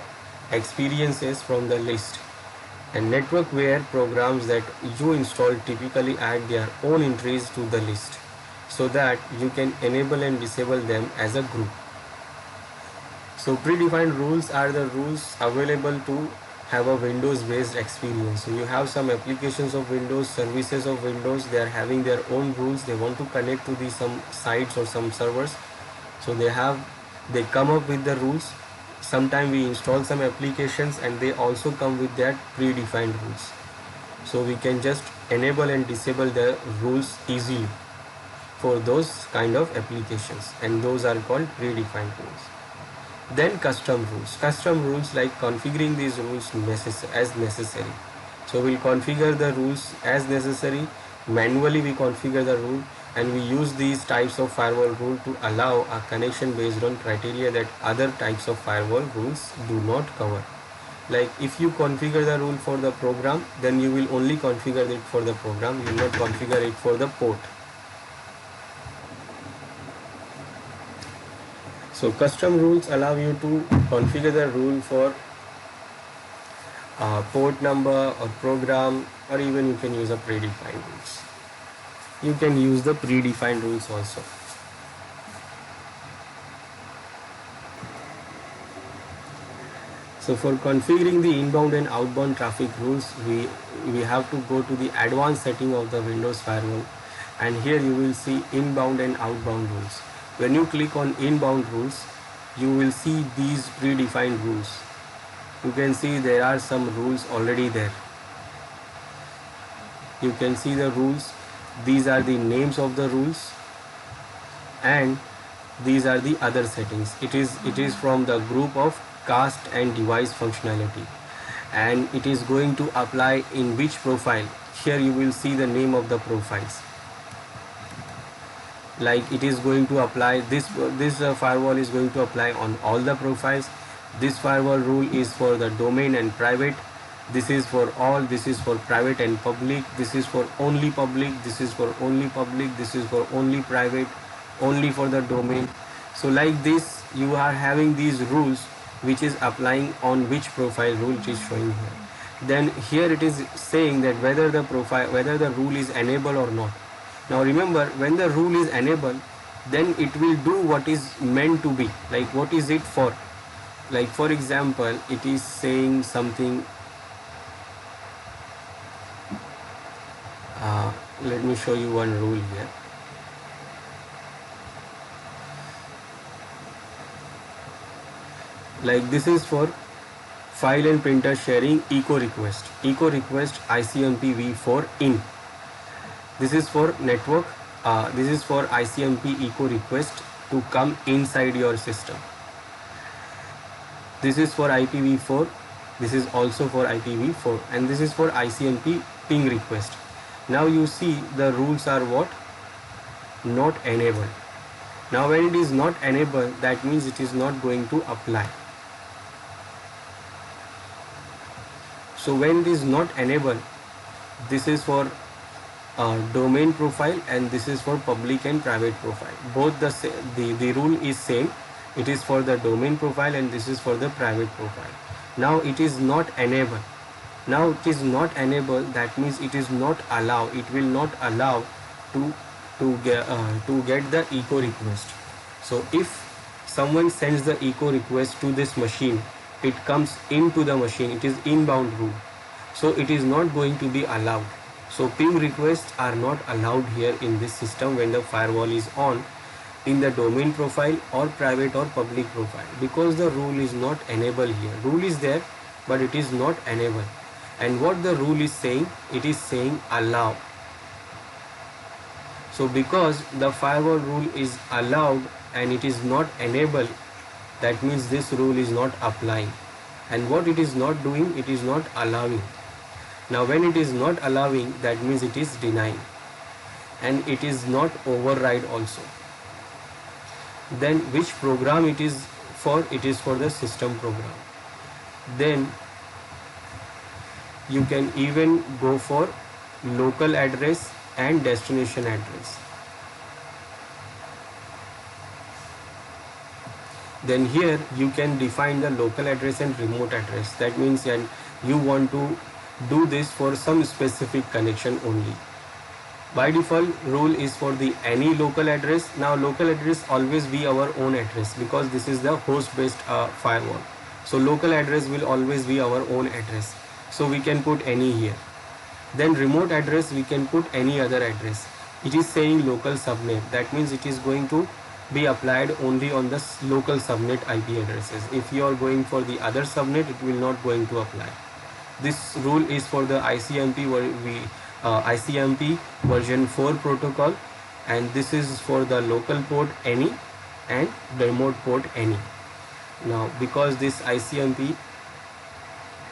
experiences from the list, and networkware programs that you install typically add their own entries to the list so that you can enable and disable them as a group. So predefined rules are the rules available to have a Windows based experience. So you have some applications of Windows, services of Windows, they are having their own rules, they want to connect to some sites or some servers, so they come up with the rules. Sometimes we install some applications and they also come with their predefined rules, so we can just enable and disable the rules easily for those kind of applications, and those are called predefined rules. Then custom rules like configuring these rules as necessary. So we'll configure the rules as necessary, manually we configure the rule, and we use these types of firewall rule to allow a connection based on criteria that other types of firewall rules do not cover. Like if you configure the rule for the program, then you will only configure it for the program, you will not configure it for the port. So custom rules allow you to configure the rule for port number or program, or even you can use a predefined rules. You can use the predefined rules also. So for configuring the inbound and outbound traffic rules, we have to go to the advanced setting of the Windows firewall, and here you will see inbound and outbound rules. When you click on inbound rules, you will see these predefined rules. You can see there are some rules already there. You can see the rules. These are the names of the rules, and these are the other settings. It is from the group of cast and device functionality, and it is going to apply in which profile. Here you will see the name of the profiles. Like it is going to apply this firewall is going to apply on all the profiles. This firewall rule is for the domain and private. This is for all. This is for private and public. This is for only public. This is for only public. This is for only private, only for the domain. So like this, you are having these rules which is applying on which profile rule it is showing here. Then here it is saying that whether the rule is enabled or not. Now remember, when the rule is enabled, then it will do what is meant to be. Like what is it for? Like for example, it is saying something. Let me show you one rule here. Like this is for file and printer sharing echo request ICMP v4 in. This is for network. This is for ICMP echo request to come inside your system. This is for IPv4. This is also for IPv4, and this is for ICMP ping request. Now you see the rules are what? Not enabled. Now when it is not enabled, that means it is not going to apply. So when it is not enabled, this is for domain profile and this is for public and private profile. Both the rule is same. It is for the domain profile and this is for the private profile. Now it is not enabled. Now it is not enabled, that means it is not allow. It will not allow to get the echo request. So if someone sends the echo request to this machine, it comes into the machine. It is inbound rule. So it is not going to be allowed. So ping requests are not allowed here in this system when the firewall is on, in the domain profile or private or public profile, because the rule is not enabled here. Rule is there, but it is not enabled. And what the rule is saying? It is saying allow. So because the firewall rule is allowed and it is not enabled, that means this rule is not applying. And what it is not doing? It is not allowing. Now when it is not allowing, that means it is denying. And it is not override also. Then which program it is for? It is for the system program. Then you can even go for local address and destination address. Then here you can define the local address and remote address. That means you want to do this for some specific connection only. By default, rule is for the any local address. Now local address always be our own address because this is the host based firewall. So local address will always be our own address. So we can put any here. Then remote address, we can put any other address. It is saying local subnet. That means it is going to be applied only on the local subnet IP addresses. If you are going for the other subnet, it will not going to apply. This rule is for the ICMP version 4 protocol, and this is for the local port any and the remote port any. Now because this ICMP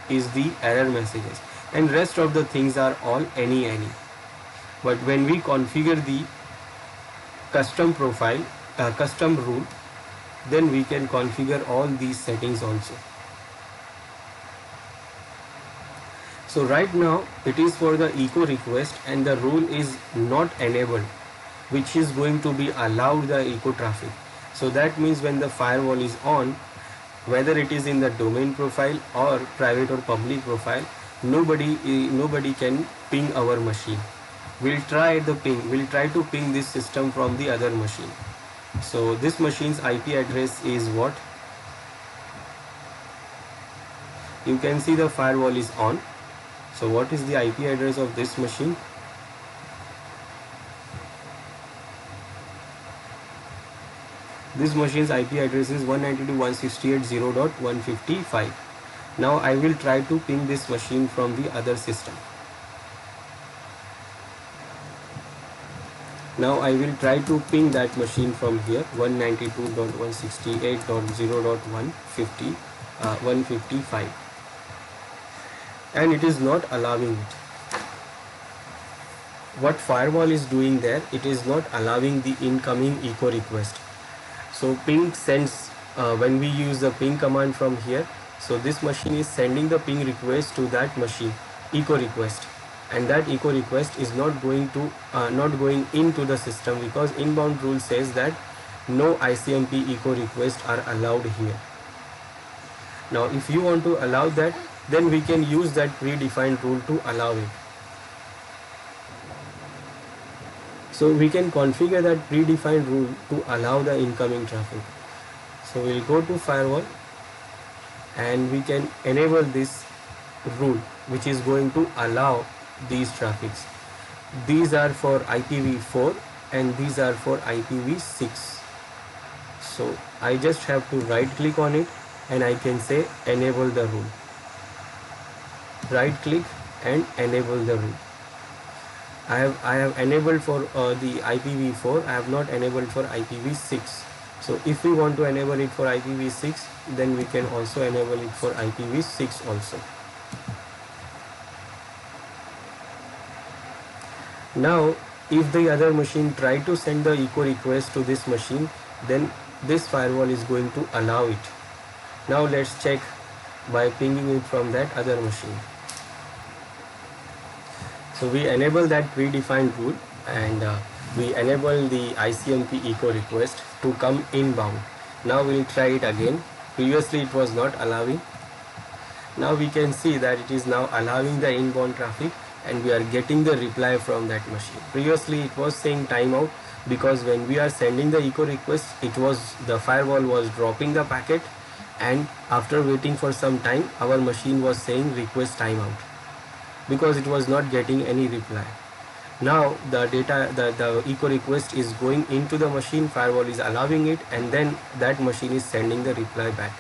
is the error messages and rest of the things are all any. But when we configure the custom profile, custom rule, then we can configure all these settings also. So right now it is for the echo request and the rule is not enabled, which is going to be allowed the echo traffic. So that means when the firewall is on, whether it is in the domain profile or private or public profile, nobody can ping our machine. We'll try to ping this system from the other machine. So this machine's IP address is what? You can see the firewall is on. So what is the IP address of this machine? This machine's IP address is 192.168.0.155. Now I will try to ping this machine from the other system. Now I will try to ping that machine from here, 192.168.0.155, and it is not allowing it. What firewall is doing there? It is not allowing the incoming echo request. So ping sends, when we use the ping command from here, so this machine is sending the ping request to that machine, echo request, and that echo request is not going into the system because inbound rule says that no ICMP echo requests are allowed here. Now if you want to allow that, then we can use that predefined rule to allow it. So we can configure that predefined rule to allow the incoming traffic. So we'll go to firewall and we can enable this rule which is going to allow these traffics. these are for IPv4 and these are for IPv6. So I just have to right click on it and I can say enable the rule. Right click and enable the rule. I have enabled for the IPv4. I have not enabled for IPv6. So if we want to enable it for IPv6, then we can also enable it for IPv6 also. Now if the other machine try to send the echo request to this machine, then this firewall is going to allow it. Now let's check by pinging it from that other machine. So we enable that predefined rule and we enable the ICMP echo request to come inbound. Now we'll try it again. Previously it was not allowing. Now we can see that it is now allowing the inbound traffic and we are getting the reply from that machine. Previously it was saying timeout because when we are sending the echo request, the firewall was dropping the packet, and after waiting for some time our machine was saying request timeout because it was not getting any reply. Now the echo request is going into the machine, firewall is allowing it, and then that machine is sending the reply back.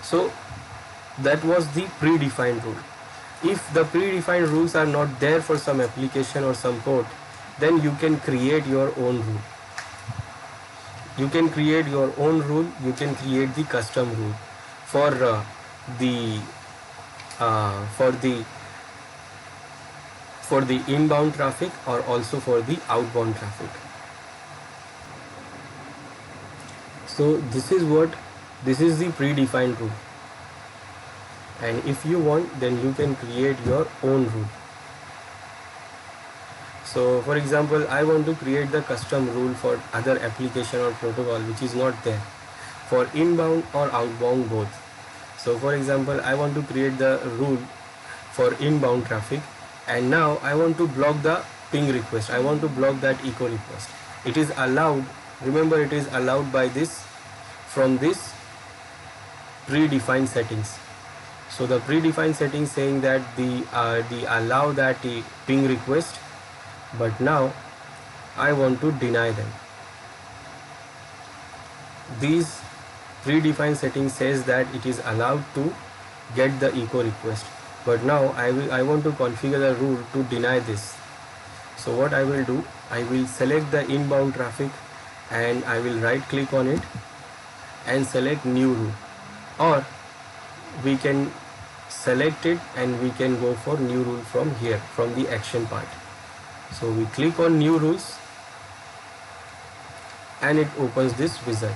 So that was the predefined rule. If the predefined rules are not there for some application or some port, then you can create your own rule. You can create your own rule. You can create the custom rule for the inbound traffic or also for the outbound traffic. So this is the predefined rule, and if you want, then you can create your own rule. So for example, I want to create the custom rule for other application or protocol which is not there for inbound or outbound both. So for example, I want to create the rule for inbound traffic, and now I want to block the ping request. I want to block that echo request. It is allowed, remember, it is allowed by this, from this predefined settings. So the predefined settings saying that the allow that ping request, but now I want to deny them. These predefined settings says that it is allowed to get the echo request, but now I want to configure the rule to deny this. So what I will do, I will select the inbound traffic and I will right click on it and select new rule, or we can select it and we can go for new rule from here, from the action part. So we click on new rules and it opens this wizard.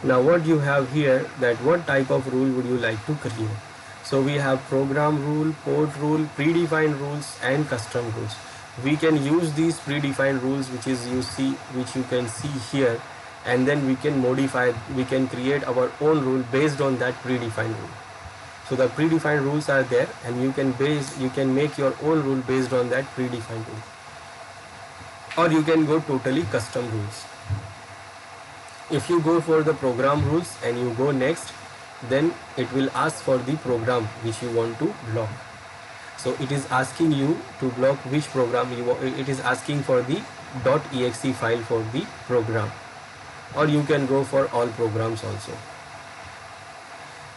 Now what you have here, that what type of rule would you like to create? So we have program rule, port rule, predefined rules and custom rules. We can use these predefined rules which you can see here, and then we can modify, we can create our own rule based on that predefined rule. So the predefined rules are there and you can make your own rule based on that predefined rule, or you can go totally custom rules. If you go for the program rules and you go next, then it will ask for the program which you want to block. So it is asking you to block which program you want. It is asking for the .exe file for the program, or you can go for all programs also.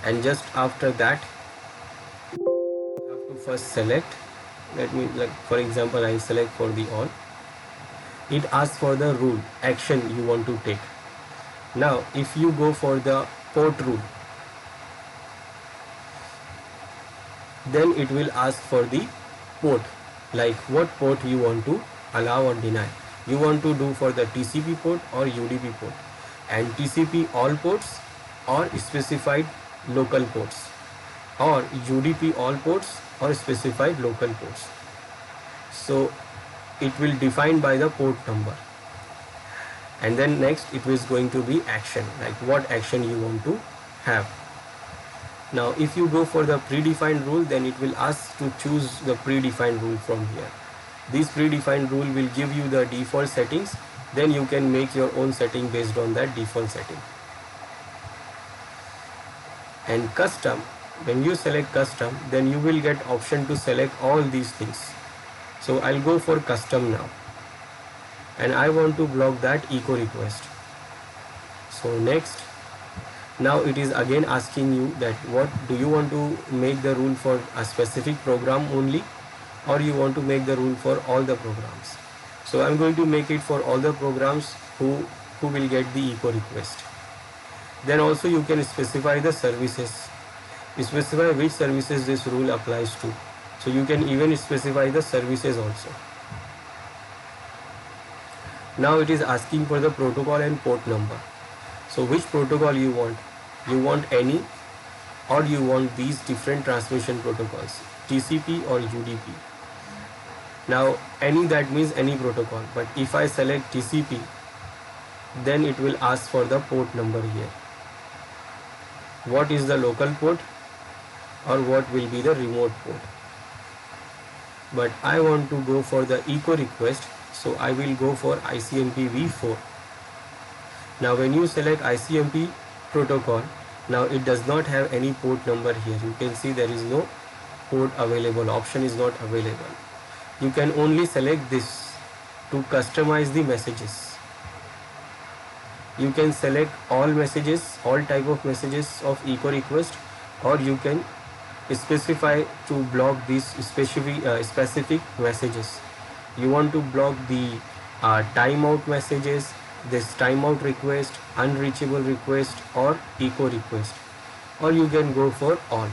And just after that, you have to first select. Let me, like for example, I select for the all. It asks for the rule action you want to take. Now if you go for the port rule, then it will ask for the port, like what port you want to allow or deny. You want to do for the TCP port or UDP port, and TCP all ports or specified local ports, or UDP all ports or specified local ports. So it will define by the port number, and then next it is going to be action, like what action you want to have. Now if you go for the predefined rule, then it will ask to choose the predefined rule from here. This predefined rule will give you the default settings, then you can make your own setting based on that default setting. And custom, when you select custom, then you will get option to select all these things. So I'll go for custom now, and I want to block that echo request. So next, now it is again asking you that what do you want to make the rule for a specific program only, or you want to make the rule for all the programs. So I'm going to make it for all the programs who will get the echo request. Then also you can specify the services, specify which services this rule applies to. So you can even specify the services also. Now it is asking for the protocol and port number. So which protocol you want? You want any, or you want these different transmission protocols, TCP or UDP. Now any, that means any protocol, but if I select TCP, then it will ask for the port number here. What is the local port, or what will be the remote port? But I want to go for the echo request, so I will go for ICMP v4. Now when you select ICMP protocol, now it does not have any port number here. You can see there is no port available, option is not available. You can only select this to customize the messages. You can select all messages, all type of messages of echo request, or you can specify to block these specific messages. You want to block the timeout messages, this timeout request, unreachable request, or echo request, or you can go for all.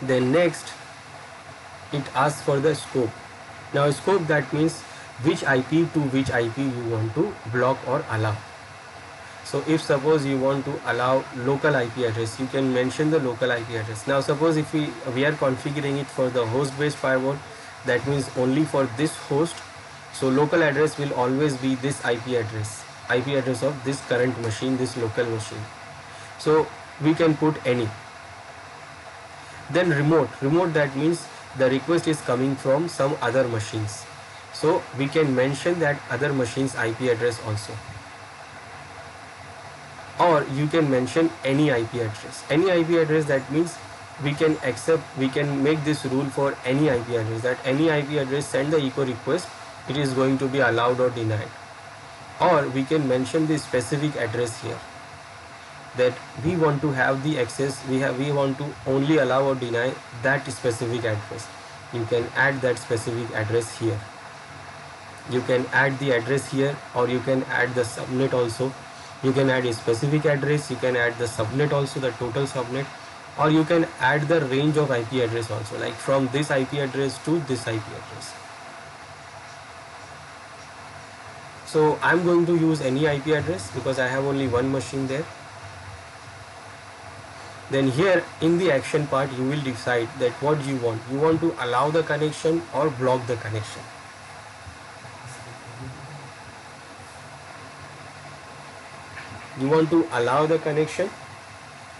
Then next it asks for the scope. Now scope, that means which IP to which IP you want to block or allow. So if suppose you want to allow local IP address, you can mention the local IP address. Now suppose if we are configuring it for the host based firewall, that means only for this host. So local address will always be this IP address of this current machine, this local machine. So we can put any. Then remote, that means the request is coming from some other machines. So we can mention that other machine's IP address also. Or you can mention any IP address. Any IP address, that means we can make this rule for any IP address, that any IP address send the echo request, it is going to be allowed or denied. Or we can mention the specific address here, that we want to have the access, we want to only allow or deny that specific address. You can add that specific address here. You can add the address here, or you can add the subnet also. You can add a specific address, you can add the subnet also, the total subnet, or you can add the range of IP address also, like from this IP address to this IP address. So I'm going to use any IP address because I have only one machine there. Then here in the action part, you will decide that what you want. You want to allow the connection or block the connection. You want to allow the connection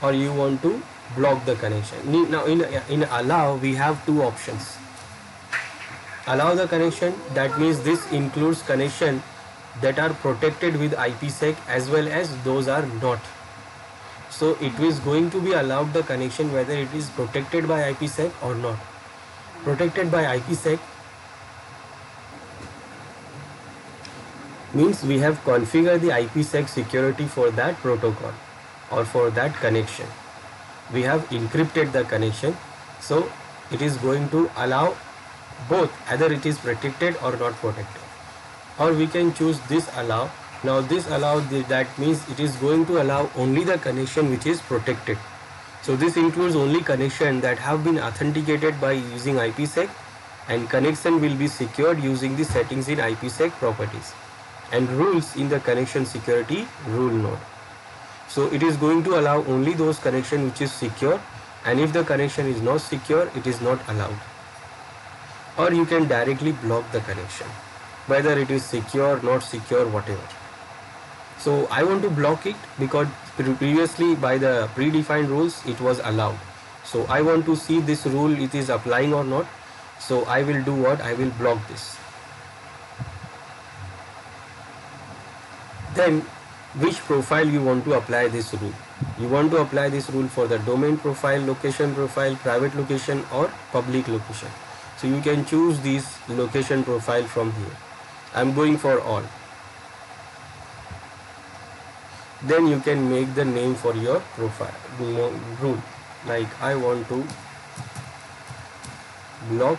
or you want to block the connection. Now in allow, we have two options. Allow the connection, that means this includes connection that are protected with IPsec as well as those are not. So it is going to be allowed the connection whether it is protected by IPsec or not. Protected by IPsec means we have configured the IPsec security for that protocol or for that connection. We have encrypted the connection, so it is going to allow both, either it is protected or not protected. Or we can choose this allow. Now this allow, that means it is going to allow only the connection which is protected. So this includes only connection that have been authenticated by using IPsec, and connection will be secured using the settings in IPsec properties and rules in the connection security rule node. So it is going to allow only those connection which is secure, and if the connection is not secure, it is not allowed. Or you can directly block the connection, whether it is secure, not secure, whatever. So I want to block it because previously by the predefined rules it was allowed. So I want to see this rule, it is applying or not. So I will do what? I will block this. Then which profile you want to apply this rule. You want to apply this rule for the domain profile, location profile, private location or public location. So you can choose this location profile from here. I'm going for all. Then you can make the name for your profile rule, like I want to block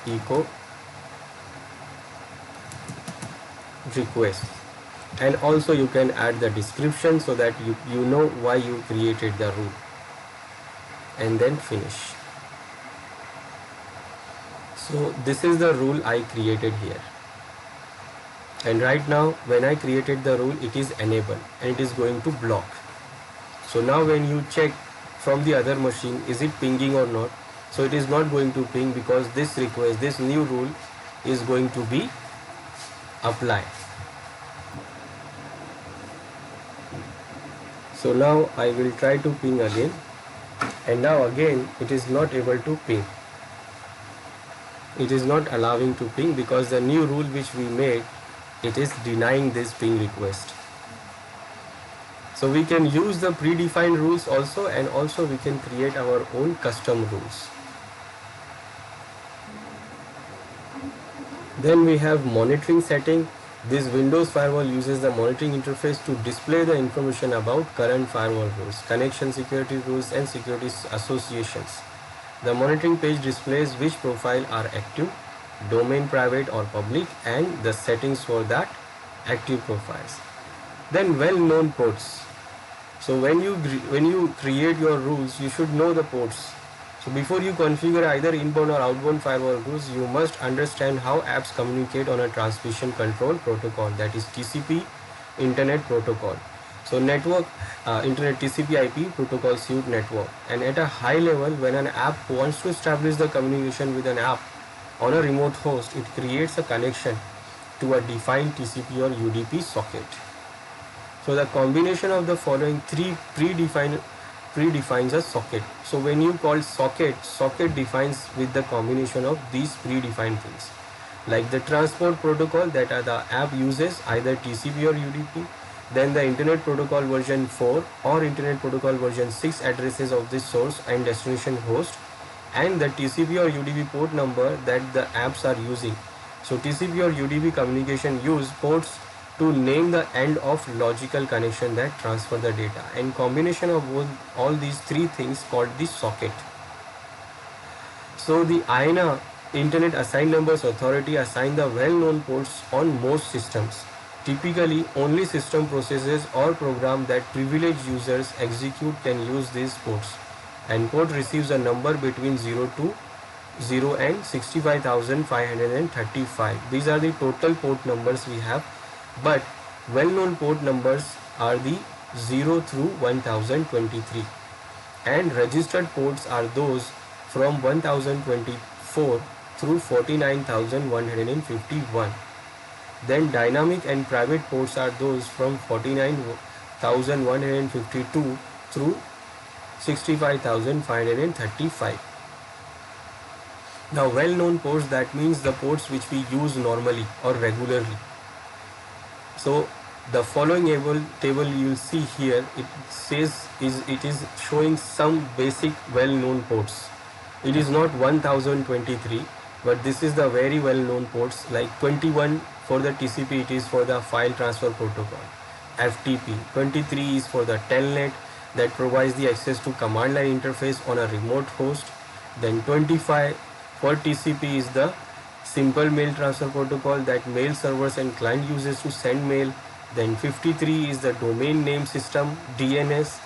echo request, and also you can add the description so that you know why you created the rule, and then finish. So this is the rule I created here, and right now when I created the rule, it is enabled and it is going to block. So now when you check from the other machine, is it pinging or not? So it is not going to ping because this request, this new rule is going to be applied. So now I will try to ping again, and now again it is not able to ping. It is not allowing to ping because the new rule which we made, it is denying this ping request. So we can use the predefined rules also, and also we can create our own custom rules. Then we have monitoring setting. This Windows firewall uses the monitoring interface to display the information about current firewall rules, connection security rules and security associations. The monitoring page displays which profile are active, domain private or public, and the settings for that active profiles. Then well-known ports. So when you create your rules, you should know the ports. So before you configure either inbound or outbound firewall rules, you must understand how apps communicate on a transmission control protocol, that is TCP Internet Protocol. So network, Internet TCP/IP protocol suite network. And at a high level, when an app wants to establish the communication with an app on a remote host, it creates a connection to a defined TCP or UDP socket. So the combination of the following three predefines a socket. So when you call socket defines with the combination of these predefined things, like the transport protocol that the app uses, either TCP or UDP, then the Internet Protocol version 4 or Internet Protocol version 6 addresses of the source and destination host, and the TCP or UDP port number that the apps are using. So TCP or UDP communication use ports to name the end of logical connection that transfer the data, and combination of all these three things called the socket. So the IANA, Internet Assigned Numbers Authority, assign the well-known ports on most systems. Typically, only system processes or programs that privileged users execute can use these ports, and port receives a number between 0 to 0 and 65,535. These are the total port numbers we have, but well-known port numbers are the 0 through 1023, and registered ports are those from 1024 through 49,151. Then dynamic and private ports are those from 49,152 through 65,535. Now well-known ports, that means the ports which we use normally or regularly. So the following table you will see here, it says it is showing some basic well-known ports. It is not 1023, but this is the very well-known ports, like 21 for the TCP, it is for the file transfer protocol, FTP. 23 is for the telnet, that provides the access to command line interface on a remote host. Then 25 for TCP is the simple mail transfer protocol that mail servers and client uses to send mail. Then 53 is the domain name system, DNS,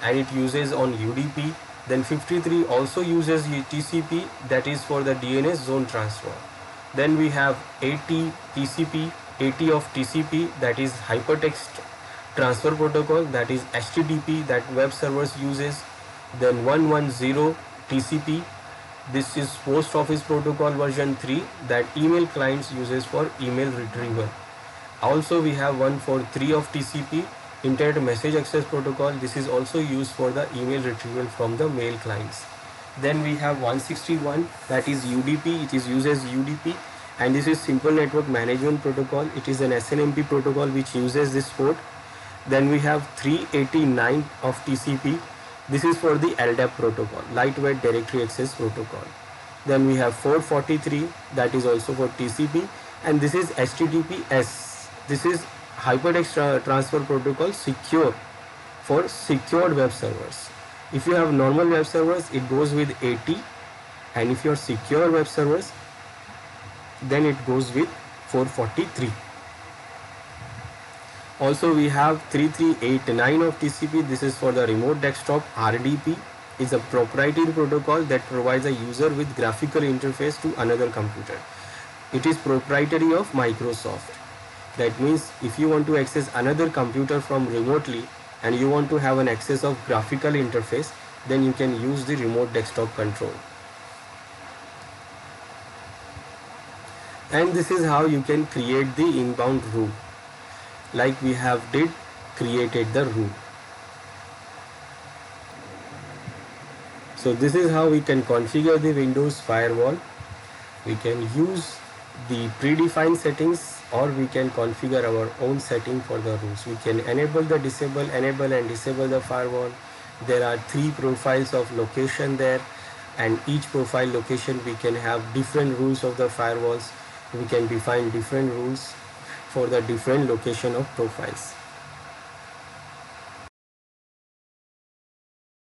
and it uses on UDP. Then 53 also uses TCP, that is for the DNS zone transfer. Then we have 80 TCP, 80 of TCP, that is hypertext transfer protocol, that is HTTP, that web servers uses. Then 110 TCP, this is post office protocol version 3, that email clients uses for email retrieval. Also we have 143 of TCP, Internet Message Access Protocol. This is also used for the email retrieval from the mail clients. Then we have 161, that is UDP, it is uses UDP, and this is Simple Network Management Protocol. It is an SNMP protocol which uses this port. Then we have 389 of TCP. This is for the LDAP protocol, Lightweight Directory Access Protocol. Then we have 443, that is also for TCP, and this is HTTPS. This is Hypertext Transfer Protocol, secure, for secured web servers. If you have normal web servers, it goes with 80, and if you are secure web servers, then it goes with 443. Also we have 3389 of TCP. This is for the remote desktop. RDP is a proprietary protocol that provides a user with graphical interface to another computer. It is proprietary of Microsoft. That means if you want to access another computer from remotely and you want to have an access of graphical interface, then you can use the remote desktop control. And this is how you can create the inbound route. Like we have created the route. So this is how we can configure the Windows firewall. We can use the predefined settings, or we can configure our own setting for the rules. We can enable and disable the firewall. There are 3 profiles of location there, and each profile location we can have different rules of the firewalls. We can define different rules for the different location of profiles.